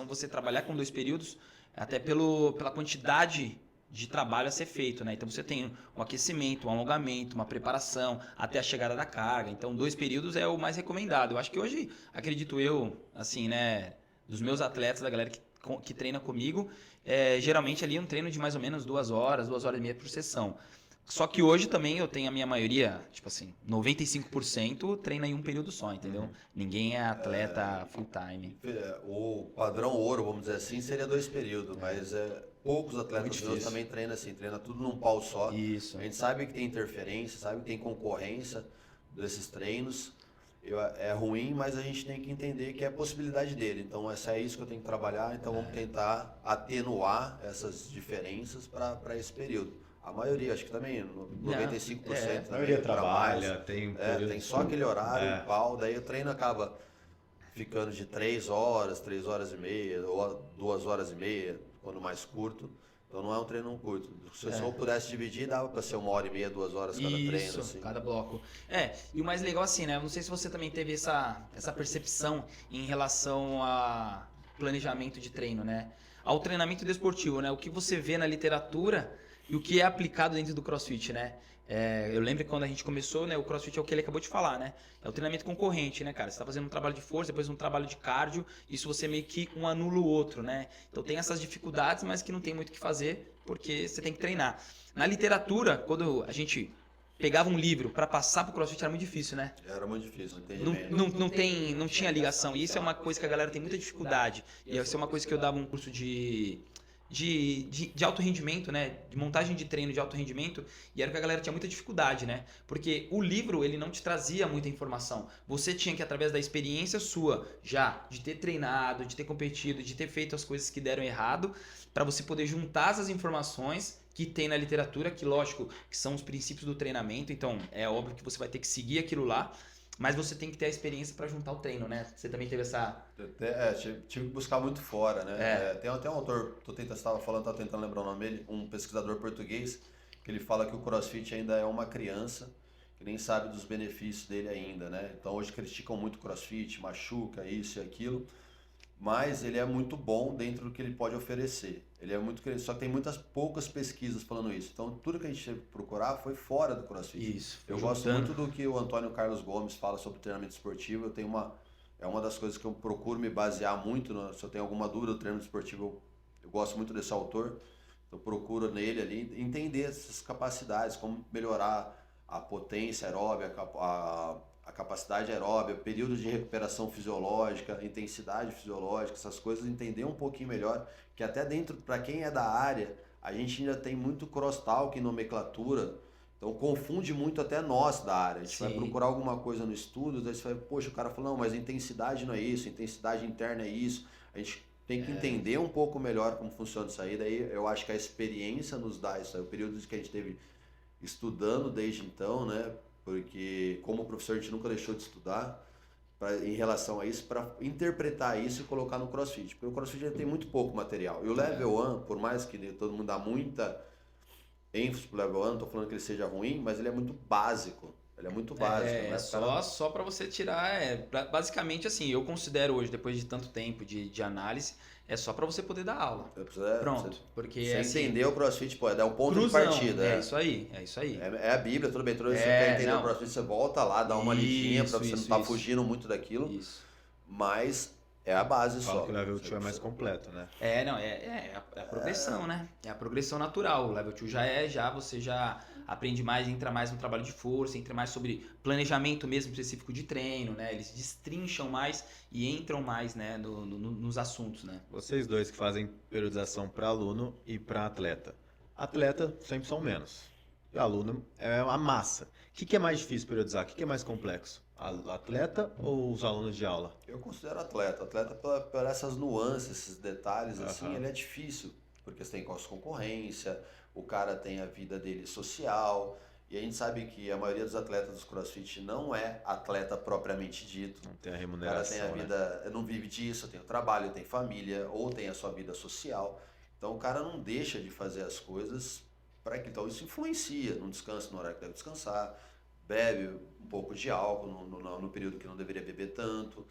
você trabalhar com 2 períodos, até pela quantidade de trabalho a ser feito, né? Então você tem um aquecimento, um alongamento, uma preparação, até a chegada da carga. Então 2 períodos é o mais recomendado. Eu acho que hoje, acredito eu, assim, né, dos meus atletas, da galera que treina comigo, geralmente ali um treino de mais ou menos 2 horas, 2 horas e meia por sessão. Só que hoje também eu tenho a minha maioria, tipo assim, 95% treina em um período só, entendeu? Ninguém é atleta full time. O padrão ouro, vamos dizer assim, seria 2 períodos, mas poucos atletas meus também treinam assim, treina tudo num pau só. Isso. A gente sabe que tem interferência, sabe que tem concorrência desses treinos. É ruim, mas a gente tem que entender que é a possibilidade dele. Então, é isso que eu tenho que trabalhar. Então, vamos tentar atenuar essas diferenças para esse período. A maioria, acho que também, 95%. A também, maioria pra trabalha, mais. tem Tem só aquele horário, pau. Daí o treino acaba ficando de 3 horas, 3 horas e meia, ou 2 horas e meia, quando mais curto. Então não é um treino curto. Se eu pudesse dividir, dava para ser 1 hora e meia, 2 horas cada treino. Assim. Cada bloco. E o mais legal assim, né? Eu não sei se você também teve essa percepção em relação a planejamento de treino, né? Ao treinamento desportivo, né? O que você vê na literatura e o que é aplicado dentro do CrossFit, né? Eu lembro que quando a gente começou, né? O CrossFit é o que ele acabou de falar, né? É o treinamento concorrente, né, cara? Você tá fazendo um trabalho de força, depois um trabalho de cardio, isso você meio que um anula o outro, né? Então tem essas dificuldades, mas que não tem muito o que fazer, porque você tem que treinar. Na literatura, quando a gente pegava um livro para passar pro CrossFit, era muito difícil, né? Era muito difícil, não tinha ligação. E isso é uma coisa que a galera tem muita dificuldade. E isso é uma coisa que eu dava um curso de alto rendimento, né? De montagem de treino de alto rendimento, e era que a galera tinha muita dificuldade, né? Porque o livro, ele não te trazia muita informação. Você tinha que, através da experiência sua, já, de ter treinado, de ter competido, de ter feito as coisas que deram errado, para você poder juntar essas informações que tem na literatura, que lógico, que são os princípios do treinamento, então é óbvio que você vai ter que seguir aquilo lá, mas você tem que ter a experiência para juntar o treino, né? Você também teve essa... Tive que buscar muito fora, né? Tem até um autor, estava tentando lembrar o nome dele, um pesquisador português, que ele fala que o CrossFit ainda é uma criança que nem sabe dos benefícios dele ainda, né? Então hoje criticam muito o CrossFit, machuca isso e aquilo, mas ele é muito bom dentro do que ele pode oferecer. Ele é muito, só que tem poucas pesquisas falando isso. Então tudo que a gente teve que procurar foi fora do CrossFit. Isso. Eu gosto muito do que o Antônio Carlos Gomes fala sobre treinamento esportivo. É uma das coisas que eu procuro me basear muito. Se eu tenho alguma dúvida do treinamento esportivo, eu gosto muito desse autor. Eu procuro nele ali entender essas capacidades, como melhorar a potência aeróbica, a capacidade aeróbica, período de recuperação fisiológica, intensidade fisiológica, essas coisas, entender um pouquinho melhor, que até dentro, para quem é da área, a gente ainda tem muito crosstalk em nomenclatura, então confunde muito até nós da área. A gente vai procurar alguma coisa no estudo, daí você vai, poxa, o cara falou, não, mas intensidade não é isso, intensidade interna é isso. A gente tem que entender um pouco melhor como funciona isso aí, daí eu acho que a experiência nos dá isso aí, o período que a gente teve estudando desde então, né? Porque como professor a gente nunca deixou de estudar em relação a isso, para interpretar isso e colocar no CrossFit. Porque o CrossFit já tem muito pouco material. E o Level 1, por mais que todo mundo dá muita ênfase pro Level 1, não tô falando que ele seja ruim, mas ele é muito básico. Ele é muito básico. Né? Só para você tirar, basicamente assim, eu considero hoje, depois de tanto tempo de análise, é só para você poder dar aula. Pronto. Porque você assim, entender o CrossFit, pô, é um ponto de partida. É isso aí. É a Bíblia, tudo bem. Você quer entender o CrossFit, você volta lá, dá uma lidinha para você não estar fugindo muito daquilo. Isso. Mas é a base só. Que o Level 2 é mais completo, né? É a progressão, né? É a progressão natural. O Level 2 você já aprende mais, entra mais no trabalho de força, entra mais sobre planejamento mesmo específico de treino, né? Eles destrincham mais e entram mais, né, nos assuntos, né? Vocês dois que fazem periodização para aluno e para atleta. Atleta sempre são menos. E aluno é a massa. O que é mais difícil periodizar? O que é mais complexo? Atleta ou os alunos de aula? Eu considero atleta. Atleta por essas nuances, esses detalhes, assim, ele é difícil. Porque você tem concorrência, o cara tem a vida dele social, e a gente sabe que a maioria dos atletas dos CrossFit não é atleta propriamente dito. Não tem a remuneração, o cara tem a vida, não vive disso, tem o trabalho, tem família, ou tem a sua vida social. Então o cara não deixa de fazer as coisas para que então isso influencia, não descansa no horário que deve descansar, bebe um pouco de álcool no período que não deveria beber tanto,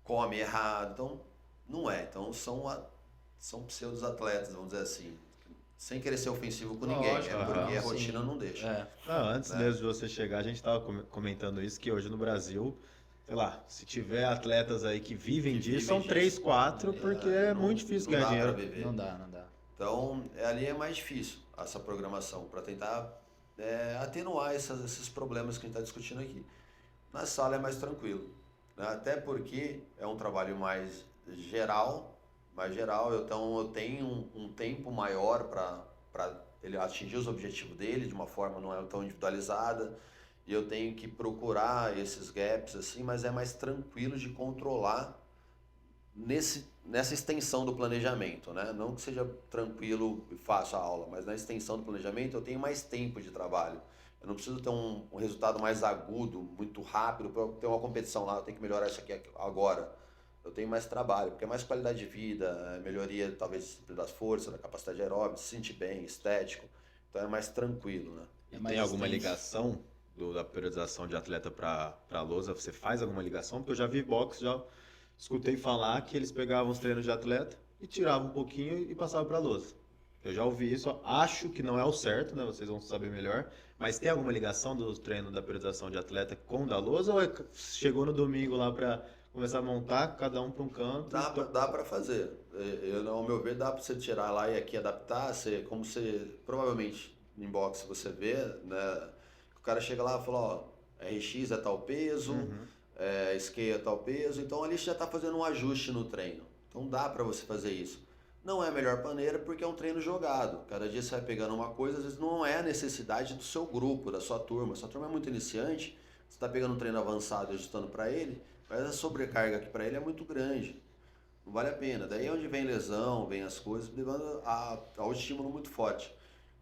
come errado, então não é. Então são pseudos atletas, vamos dizer assim. Sem querer ser ofensivo com ninguém, porque a rotina não deixa. Antes mesmo de você chegar, a gente estava comentando isso, que hoje no Brasil, sei lá, se tiver atletas aí que vivem disso, são 3, 4, porque é muito difícil ganhar dinheiro. Não dá. Então, ali é mais difícil essa programação, para tentar atenuar esses problemas que a gente está discutindo aqui. Na sala é mais tranquilo, né? Até porque é um trabalho mais geral, então eu tenho um tempo maior para ele atingir os objetivos dele de uma forma não é tão individualizada, e eu tenho que procurar esses gaps assim, mas é mais tranquilo de controlar nessa extensão do planejamento, né? Não que seja tranquilo e fácil a aula, mas na extensão do planejamento eu tenho mais tempo de trabalho. Eu não preciso ter um resultado mais agudo, muito rápido, para ter uma competição lá, eu tenho que melhorar isso aqui agora. Eu tenho mais trabalho, porque é mais qualidade de vida, melhoria talvez das forças, da capacidade aeróbica, se sentir bem, estético. Então é mais tranquilo, né? E tem alguma ligação da periodização de atleta para lousa? Você faz alguma ligação? Porque eu já vi boxe, já escutei falar que eles pegavam os treinos de atleta e tiravam um pouquinho e passavam para lousa. Eu já ouvi isso, acho que não é o certo, né? Vocês vão saber melhor. Mas tem alguma ligação do treino da periodização de atleta com o da lousa? Ou chegou no domingo lá para começar a montar, cada um para um canto? Dá para fazer. Ao meu ver, dá para você tirar lá e aqui adaptar. Como você, provavelmente, em boxe você vê, né? O cara chega lá e fala, ó, RX é tal peso, scale é tal peso. Então ali você já está fazendo um ajuste no treino. Então dá para você fazer isso. Não é a melhor maneira porque é um treino jogado. Cada dia você vai pegando uma coisa, às vezes não é a necessidade do seu grupo, da sua turma. Sua turma é muito iniciante, você está pegando um treino avançado e ajustando para ele, mas a sobrecarga aqui para ele é muito grande. Não vale a pena. Daí é onde vem lesão, vem as coisas, levando ao estímulo muito forte.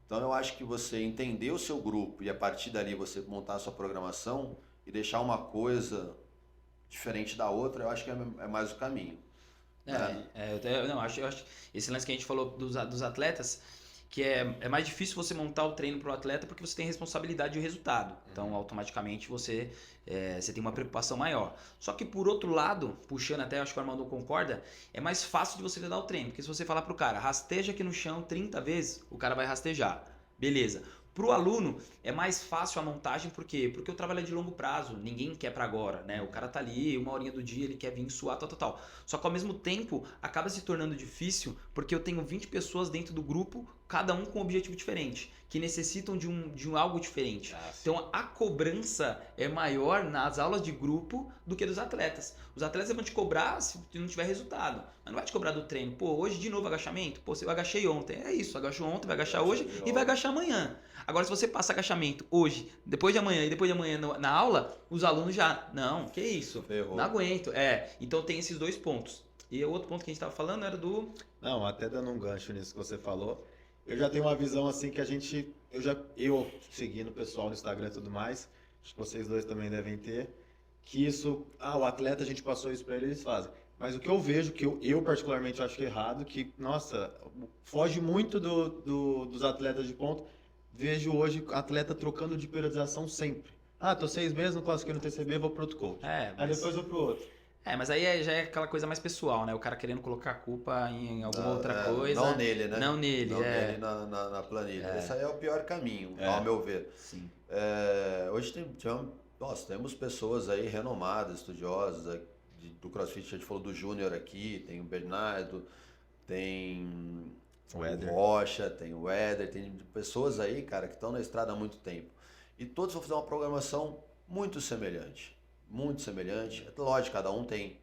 Então eu acho que você entender o seu grupo e a partir dali você montar a sua programação e deixar uma coisa diferente da outra, eu acho que é mais o caminho. Eu acho esse lance que a gente falou dos atletas, que é mais difícil você montar o treino para o atleta porque você tem responsabilidade de resultado. Então, automaticamente, você tem uma preocupação maior. Só que, por outro lado, puxando até, acho que o Armando concorda, é mais fácil de você dar o treino. Porque se você falar para o cara, rasteja aqui no chão 30 vezes, o cara vai rastejar. Beleza. Para o aluno, é mais fácil a montagem, por quê? Porque o trabalho é de longo prazo, ninguém quer para agora, né? O cara tá ali, 1 horinha do dia, ele quer vir suar, tal. Só que ao mesmo tempo, acaba se tornando difícil, porque eu tenho 20 pessoas dentro do grupo, cada um com um objetivo diferente, que necessitam de um algo diferente. Então, a cobrança é maior nas aulas de grupo do que dos atletas. Os atletas vão te cobrar se não tiver resultado, mas não vai te cobrar do treino. Pô, hoje de novo agachamento? Pô, eu agachei ontem. É isso, agachou ontem, vai agachar hoje e vai agachar amanhã. Agora, se você passa agachamento hoje, depois de amanhã e depois de amanhã na aula, os alunos já, não, que isso? Ferrou. Não aguento. Então tem esses 2 pontos. E o outro ponto que a gente estava falando era do... Não, até dando um gancho nisso que você falou, eu já tenho uma visão assim que eu seguindo o pessoal no Instagram e tudo mais, acho que vocês dois também devem ter, que isso, o atleta, a gente passou isso para eles fazem. Mas o que eu vejo, que eu particularmente acho que é errado, que, nossa, foge muito dos atletas de ponto. Vejo hoje atleta trocando de periodização sempre. Tô 6 meses, não consegui no TCB, vou pro outro coach. Aí depois vou pro outro. Mas aí já é aquela coisa mais pessoal, né? O cara querendo colocar a culpa em alguma outra coisa. Não nele, né? Não nele, nele na planilha. Esse aí é o pior caminho, ao meu ver. Sim. Hoje temos pessoas aí renomadas, estudiosas do CrossFit. A gente falou do Júnior aqui, tem o Bernardo, tem o Rocha, tem o Éder, tem pessoas aí, cara, que estão na estrada há muito tempo. E todos vão fazer uma programação muito semelhante. Muito semelhante. É lógico, cada um tem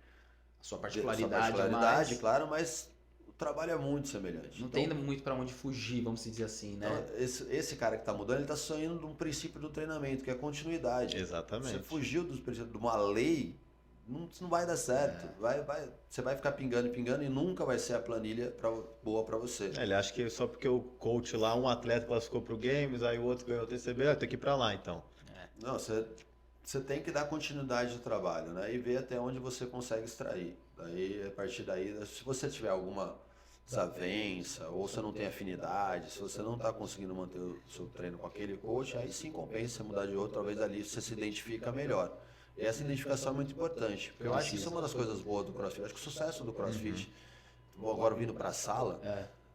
a sua particularidade, mas... claro, mas o trabalho é muito semelhante. Não tem muito para onde fugir, vamos dizer assim, né? Então, esse cara que está mudando, ele está saindo de um princípio do treinamento, que é a continuidade. Exatamente. Você fugiu dos princípios de uma lei, não vai dar certo. Você vai ficar pingando e nunca vai ser a planilha boa para você. Ele acha que só porque o coach lá, um atleta classificou pro Games, aí o outro ganhou o TCB, tem que ir para lá, então. Não, você tem que dar continuidade do trabalho, né? E ver até onde você consegue extrair. Daí, a partir daí, se você tiver alguma desavença, ou você não tem afinidade, se você não está conseguindo manter o seu treino com aquele coach, aí sim compensa você mudar de outro, talvez ali você se identifica melhor. E essa identificação é muito importante, porque eu acho que isso é uma das coisas boas do CrossFit. Eu acho que o sucesso do CrossFit, agora vindo para a sala,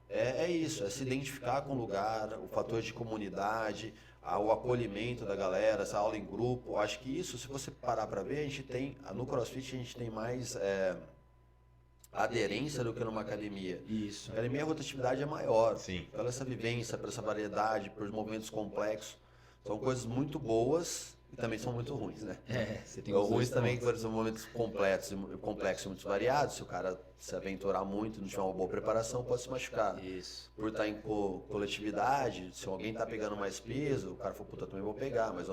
é isso, é se identificar com o lugar, o fator de comunidade, o acolhimento da galera, essa aula em grupo. Eu acho que isso, se você parar para ver, no CrossFit a gente tem mais aderência do que numa academia. Isso. Na academia a rotatividade é maior. Sim. Pela essa vivência, pela essa variedade, pelos movimentos complexos. São coisas muito boas e também são muito ruins, né? Você tem os ruins também, que são momentos complexos e muito variados. Se o cara se aventurar muito, não tiver uma boa preparação, pode se machucar. Isso. Por estar em coletividade, se alguém tá pegando mais peso, o cara falou, puta, também vou pegar, mas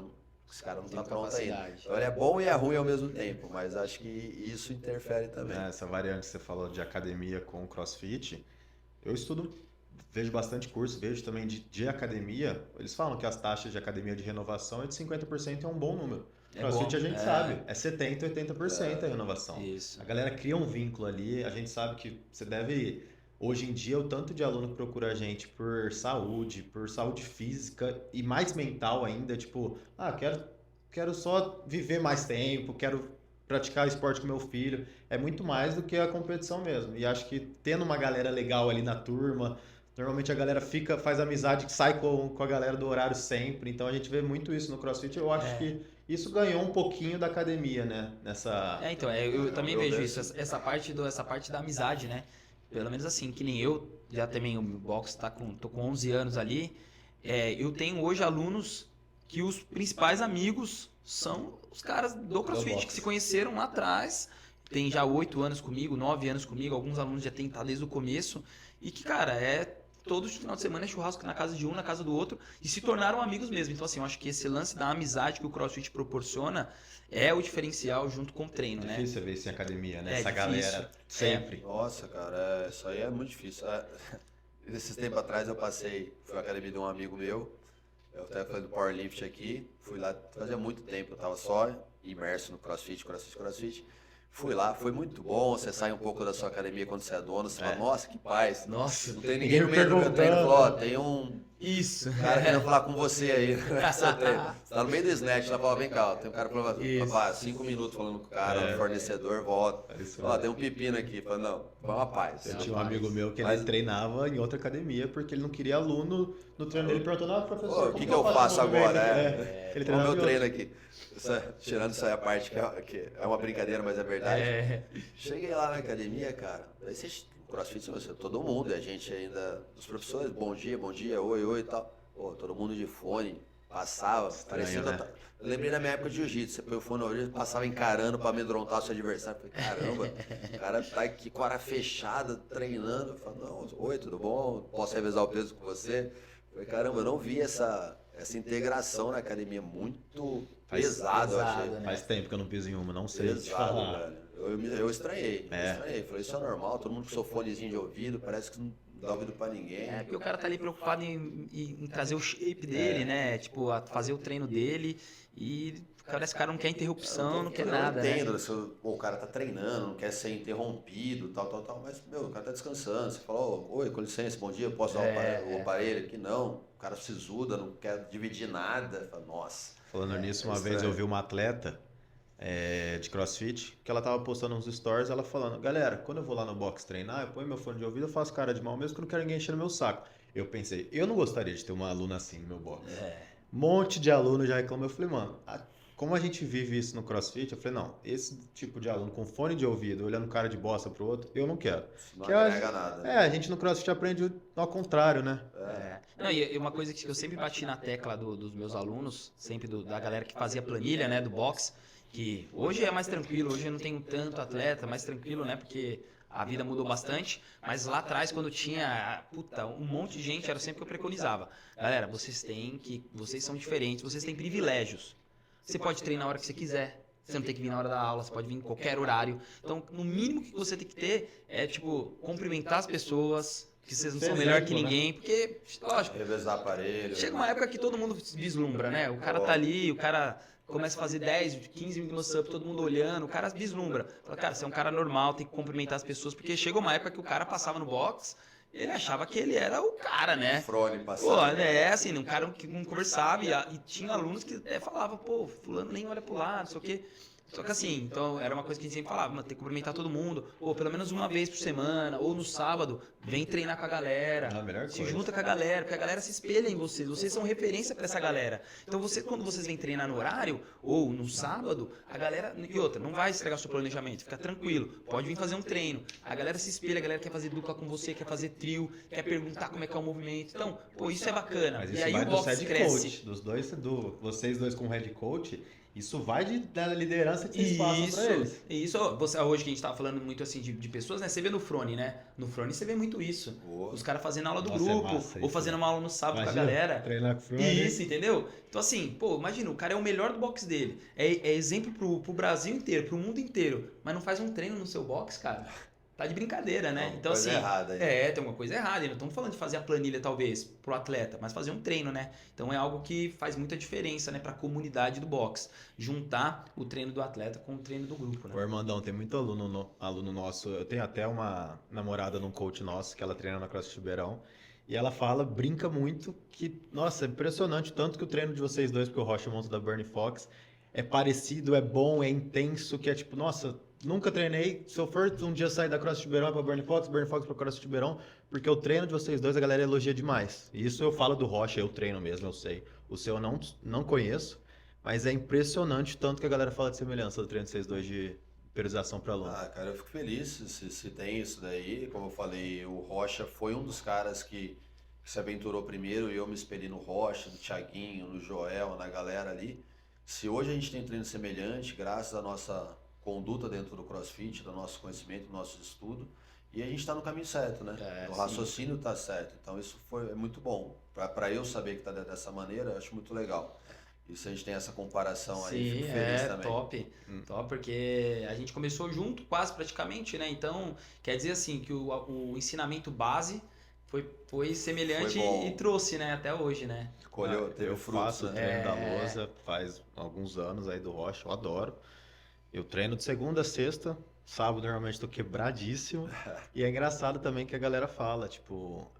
esse cara não tá pronto ainda. Então ele é bom e é ruim ao mesmo tempo, mas acho que isso interfere também. Essa variante que você falou de academia com CrossFit, eu vejo bastante curso, vejo também de academia. Eles falam que as taxas de academia de renovação é de 50%, é um bom número. CrossFit a gente sabe, é 70%, 80% a renovação. Isso. A galera cria um vínculo ali, a gente sabe que você deve... Hoje em dia, o tanto de aluno que procura a gente por saúde física e mais mental ainda, tipo, quero só viver mais tempo, quero praticar esporte com meu filho. É muito mais do que a competição mesmo. E acho que tendo uma galera legal ali na turma, normalmente a galera faz amizade, sai com a galera do horário sempre. Então a gente vê muito isso no CrossFit. Eu acho que isso ganhou um pouquinho da academia, né? Eu também vejo isso, essa parte da amizade, né? Pelo menos assim, que nem eu, já também o box tô com 11 anos ali, eu tenho hoje alunos que os principais amigos são os caras do CrossFit, que se conheceram lá atrás, tem já 8 anos comigo, 9 anos comigo, alguns alunos já têm estado desde o começo, e que, cara, todo final de semana é churrasco na casa de um, na casa do outro, e se tornaram amigos mesmo. Então, assim, eu acho que esse lance da amizade que o CrossFit proporciona é o diferencial junto com o treino, né? É difícil ver isso em academia, né? Essa galera sempre. Nossa, cara, isso aí é muito difícil. Esses tempos atrás fui à academia de um amigo meu, eu até falei do Powerlift aqui, fui lá, fazia muito tempo, eu tava só imerso no CrossFit. Fui lá, foi muito bom. Você sai um pouco da sua academia quando você é dono, você fala, nossa, que paz. Nossa, Não tem ninguém no meio do meu treino. Falou, ó, tem um isso. cara querendo falar com você aí no seu treino. Você tá no meio do snatch, ela fala, vem cá, ó, tem um cara falando, 5 minutos falando com o cara, o fornecedor, volta. Ó, tem um pepino aqui. Fala, não, foi uma paz. Eu tinha um amigo meu que ele treinava em outra academia porque ele não queria aluno no treino dele perguntando, professor, o que eu faço agora? Ele Olha o meu treinava treino aqui. Tirando isso aí a parte que é uma brincadeira, mas é verdade. Cheguei lá na academia, cara. Aí CrossFit, todo mundo, a gente ainda, os professores, bom dia, oi e tal. Pô, todo mundo de fone, passava, parecia que eu lembrei da minha época de jiu-jitsu, você põe o fone no ouvido, passava encarando pra amedrontar o seu adversário. Falei, caramba, o cara tá aqui com a cara fechada, treinando. Eu falei, não, oi, tudo bom? Posso revezar o peso com você? Eu falei, caramba, eu não vi essa integração na academia muito pesado, eu achei. né? Faz tempo que eu não piso em uma, não sei te Pesado, falar. velho. Eu estranhei. Falei, isso é normal, todo mundo com seu fonezinho de ouvido, parece que não dá ouvido pra ninguém. Porque o cara tá ali preocupado em trazer o shape dele, né? Tipo, fazer o treino dele e parece que o cara não quer interrupção, não quer nada. Eu entendo, né? o cara tá treinando, não quer ser interrompido, tal, mas, meu, o cara tá descansando. Você falou, oi, com licença, bom dia, posso dar o aparelho aqui? Não, o cara se sisuda, não quer dividir nada. Fala, nossa. Falando nisso, uma vez eu vi uma atleta de CrossFit, que ela tava postando uns stories, ela falando, galera, quando eu vou lá no box treinar, eu ponho meu fone de ouvido, eu faço cara de mal mesmo, que eu não quero ninguém encher no meu saco. Eu pensei, eu não gostaria de ter uma aluna assim no meu box. Monte de aluno já reclamou. Eu falei, mano, como a gente vive isso no CrossFit, eu falei, não, esse tipo de aluno com fone de ouvido, olhando cara de bosta pro outro, eu não quero. Não agrega nada. A gente no CrossFit aprende ao contrário, né? Não, e uma coisa que eu sempre bati na tecla dos meus alunos, sempre da galera que fazia planilha, né, do box, que hoje é mais tranquilo, hoje eu não tenho tanto atleta, mais tranquilo, né, porque a vida mudou bastante, mas lá atrás, quando tinha, um monte de gente, era sempre que eu preconizava. Galera, vocês são diferentes, vocês têm privilégios. Você pode treinar na hora que você quiser. Você não tem que vir na hora da aula, você pode vir em qualquer horário. Então, no mínimo que você tem que ter é, cumprimentar as pessoas, que vocês não são melhor que ninguém, porque, lógico, revezar aparelho. chega uma época que todo mundo vislumbra, né? O cara tá ali, o cara começa a fazer 10, 15 minutos up, todo mundo olhando, o cara vislumbra. Fala, cara, você é um cara normal, tem que cumprimentar as pessoas, porque chega uma época que o cara passava no box, ele achava que ele era o cara, né? Frone passando. Pô, assim, um cara que não conversava e tinha alunos que até falavam, pô, fulano nem olha pro lado, não sei o quê. Só que assim, então era uma coisa que a gente sempre falava, tem que cumprimentar todo mundo, ou pelo menos uma vez por semana, ou no sábado, vem treinar com a galera, se junta com a galera, porque a galera se espelha em vocês são referência pra essa galera. Então quando vocês vêm treinar no horário, ou no sábado, a galera, e outra, não vai estragar o seu planejamento, fica tranquilo, pode vir fazer um treino. A galera se espelha, a galera quer fazer dupla com você, quer fazer trio, quer perguntar como é que é o movimento. Então, pô, isso é bacana. Mas e isso aí vai o box do cresce. coach, vocês dois como head coach, isso vai da liderança que vocês passam pra eles. Isso, hoje que a gente tava falando muito assim de pessoas, né? Você vê no Frone, né? No Frone você vê muito isso. Os caras fazendo aula do grupo, ou fazendo uma aula no sábado com a galera. Treinar com o Frone. Isso, entendeu? Então assim, pô, imagina, o cara é o melhor do box dele. É exemplo pro Brasil inteiro, pro mundo inteiro. Mas não faz um treino no seu box, cara. Tá de brincadeira, né? Então coisa assim, errada aí. tem uma coisa errada. Não estamos falando de fazer a planilha talvez pro atleta, mas fazer um treino, né? Então é algo que faz muita diferença, né, pra comunidade do box, juntar o treino do atleta com o treino do grupo, né? Ô, Armandão, tem muito aluno nosso, eu tenho até uma namorada num coach nosso que ela treina na CrossFit Ribeirão, e ela brinca muito que, nossa, é impressionante o tanto que o treino de vocês dois, porque o Rocha monta da Burning Fox, é parecido, é bom, é intenso, que é tipo, nossa, nunca treinei. Se eu for um dia sair da CrossFit Ribeirão pra Burning Fox pra CrossFit Ribeirão, porque o treino de vocês dois a galera elogia demais. E isso eu falo do Rocha, eu treino mesmo, eu sei. O seu eu não conheço, mas é impressionante o tanto que a galera fala de semelhança do treino de vocês dois de periodização para aluno. Cara, eu fico feliz se tem isso daí. Como eu falei, o Rocha foi um dos caras que se aventurou primeiro e eu me espelhei no Rocha, no Thiaguinho, no Joel, na galera ali. Se hoje a gente tem treino semelhante, graças à nossa conduta dentro do CrossFit, do nosso conhecimento, do nosso estudo, e a gente está no caminho certo, né? O raciocínio está certo. Então isso é muito bom. Para eu saber que está dessa maneira, eu acho muito legal. E se a gente tem essa comparação aí, fico feliz também. Top, porque a gente começou junto, quase praticamente, né? Então, quer dizer assim, que o ensinamento base foi semelhante e trouxe, né, até hoje, né? Teve eu frutos, faço o treino da lousa faz alguns anos aí do Rocha, eu adoro. Eu treino de segunda a sexta, sábado normalmente tô quebradíssimo. E é engraçado também que a galera fala, tipo,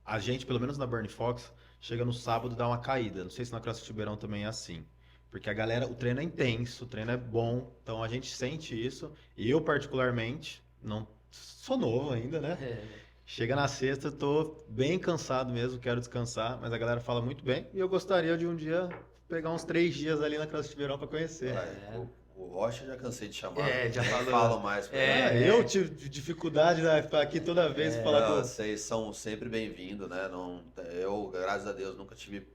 a gente, pelo menos na Burn Fox, chega no sábado e dá uma caída. Não sei se na CrossFit Ribeirão também é assim. Porque a galera, o treino é intenso, o treino é bom, então a gente sente isso. E eu, particularmente, não sou novo ainda, né? Chega na sexta, eu tô bem cansado mesmo, quero descansar, mas a galera fala muito bem. E eu gostaria de um dia pegar uns 3 dias ali na CrossFit Ribeirão pra conhecer. O Rocha eu já cansei de chamar. Já nem falou. falo mais. pra ele. Eu tive dificuldade de estar aqui toda vez pra falar Não, com vocês são sempre bem-vindos, né? Não, eu, graças a Deus, nunca tive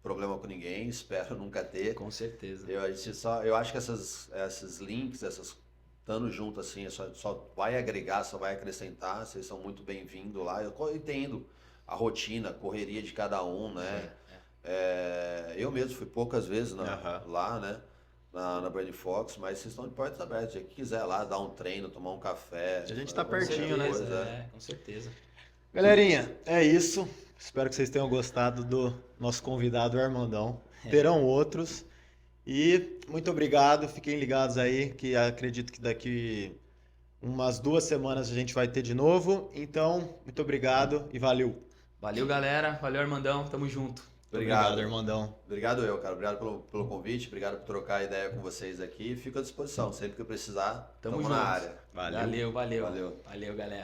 problema com ninguém, espero nunca ter. Com certeza. Eu acho que esses links, estando junto assim, só vai agregar, só vai acrescentar. Vocês são muito bem-vindos lá. Eu entendo a rotina, a correria de cada um, né? Eu mesmo fui poucas vezes lá, né? Na Burn Fox, mas vocês estão de portas abertas. Quem quiser lá dar um treino, tomar um café. A gente tá com pertinho, né? certeza. Com certeza. Galerinha, é isso. Espero que vocês tenham gostado do nosso convidado Armandão. Terão outros. E muito obrigado. Fiquem ligados aí, que acredito que daqui umas 2 semanas a gente vai ter de novo. Então, muito obrigado e valeu. Valeu, galera. Valeu, Armandão. Tamo junto. Obrigado, Armandão. Obrigado eu, cara. Obrigado pelo convite, obrigado por trocar ideia com vocês aqui. Fico à disposição. Sempre que eu precisar, Tamo tamo junto. na área. Valeu, valeu. Valeu, galera.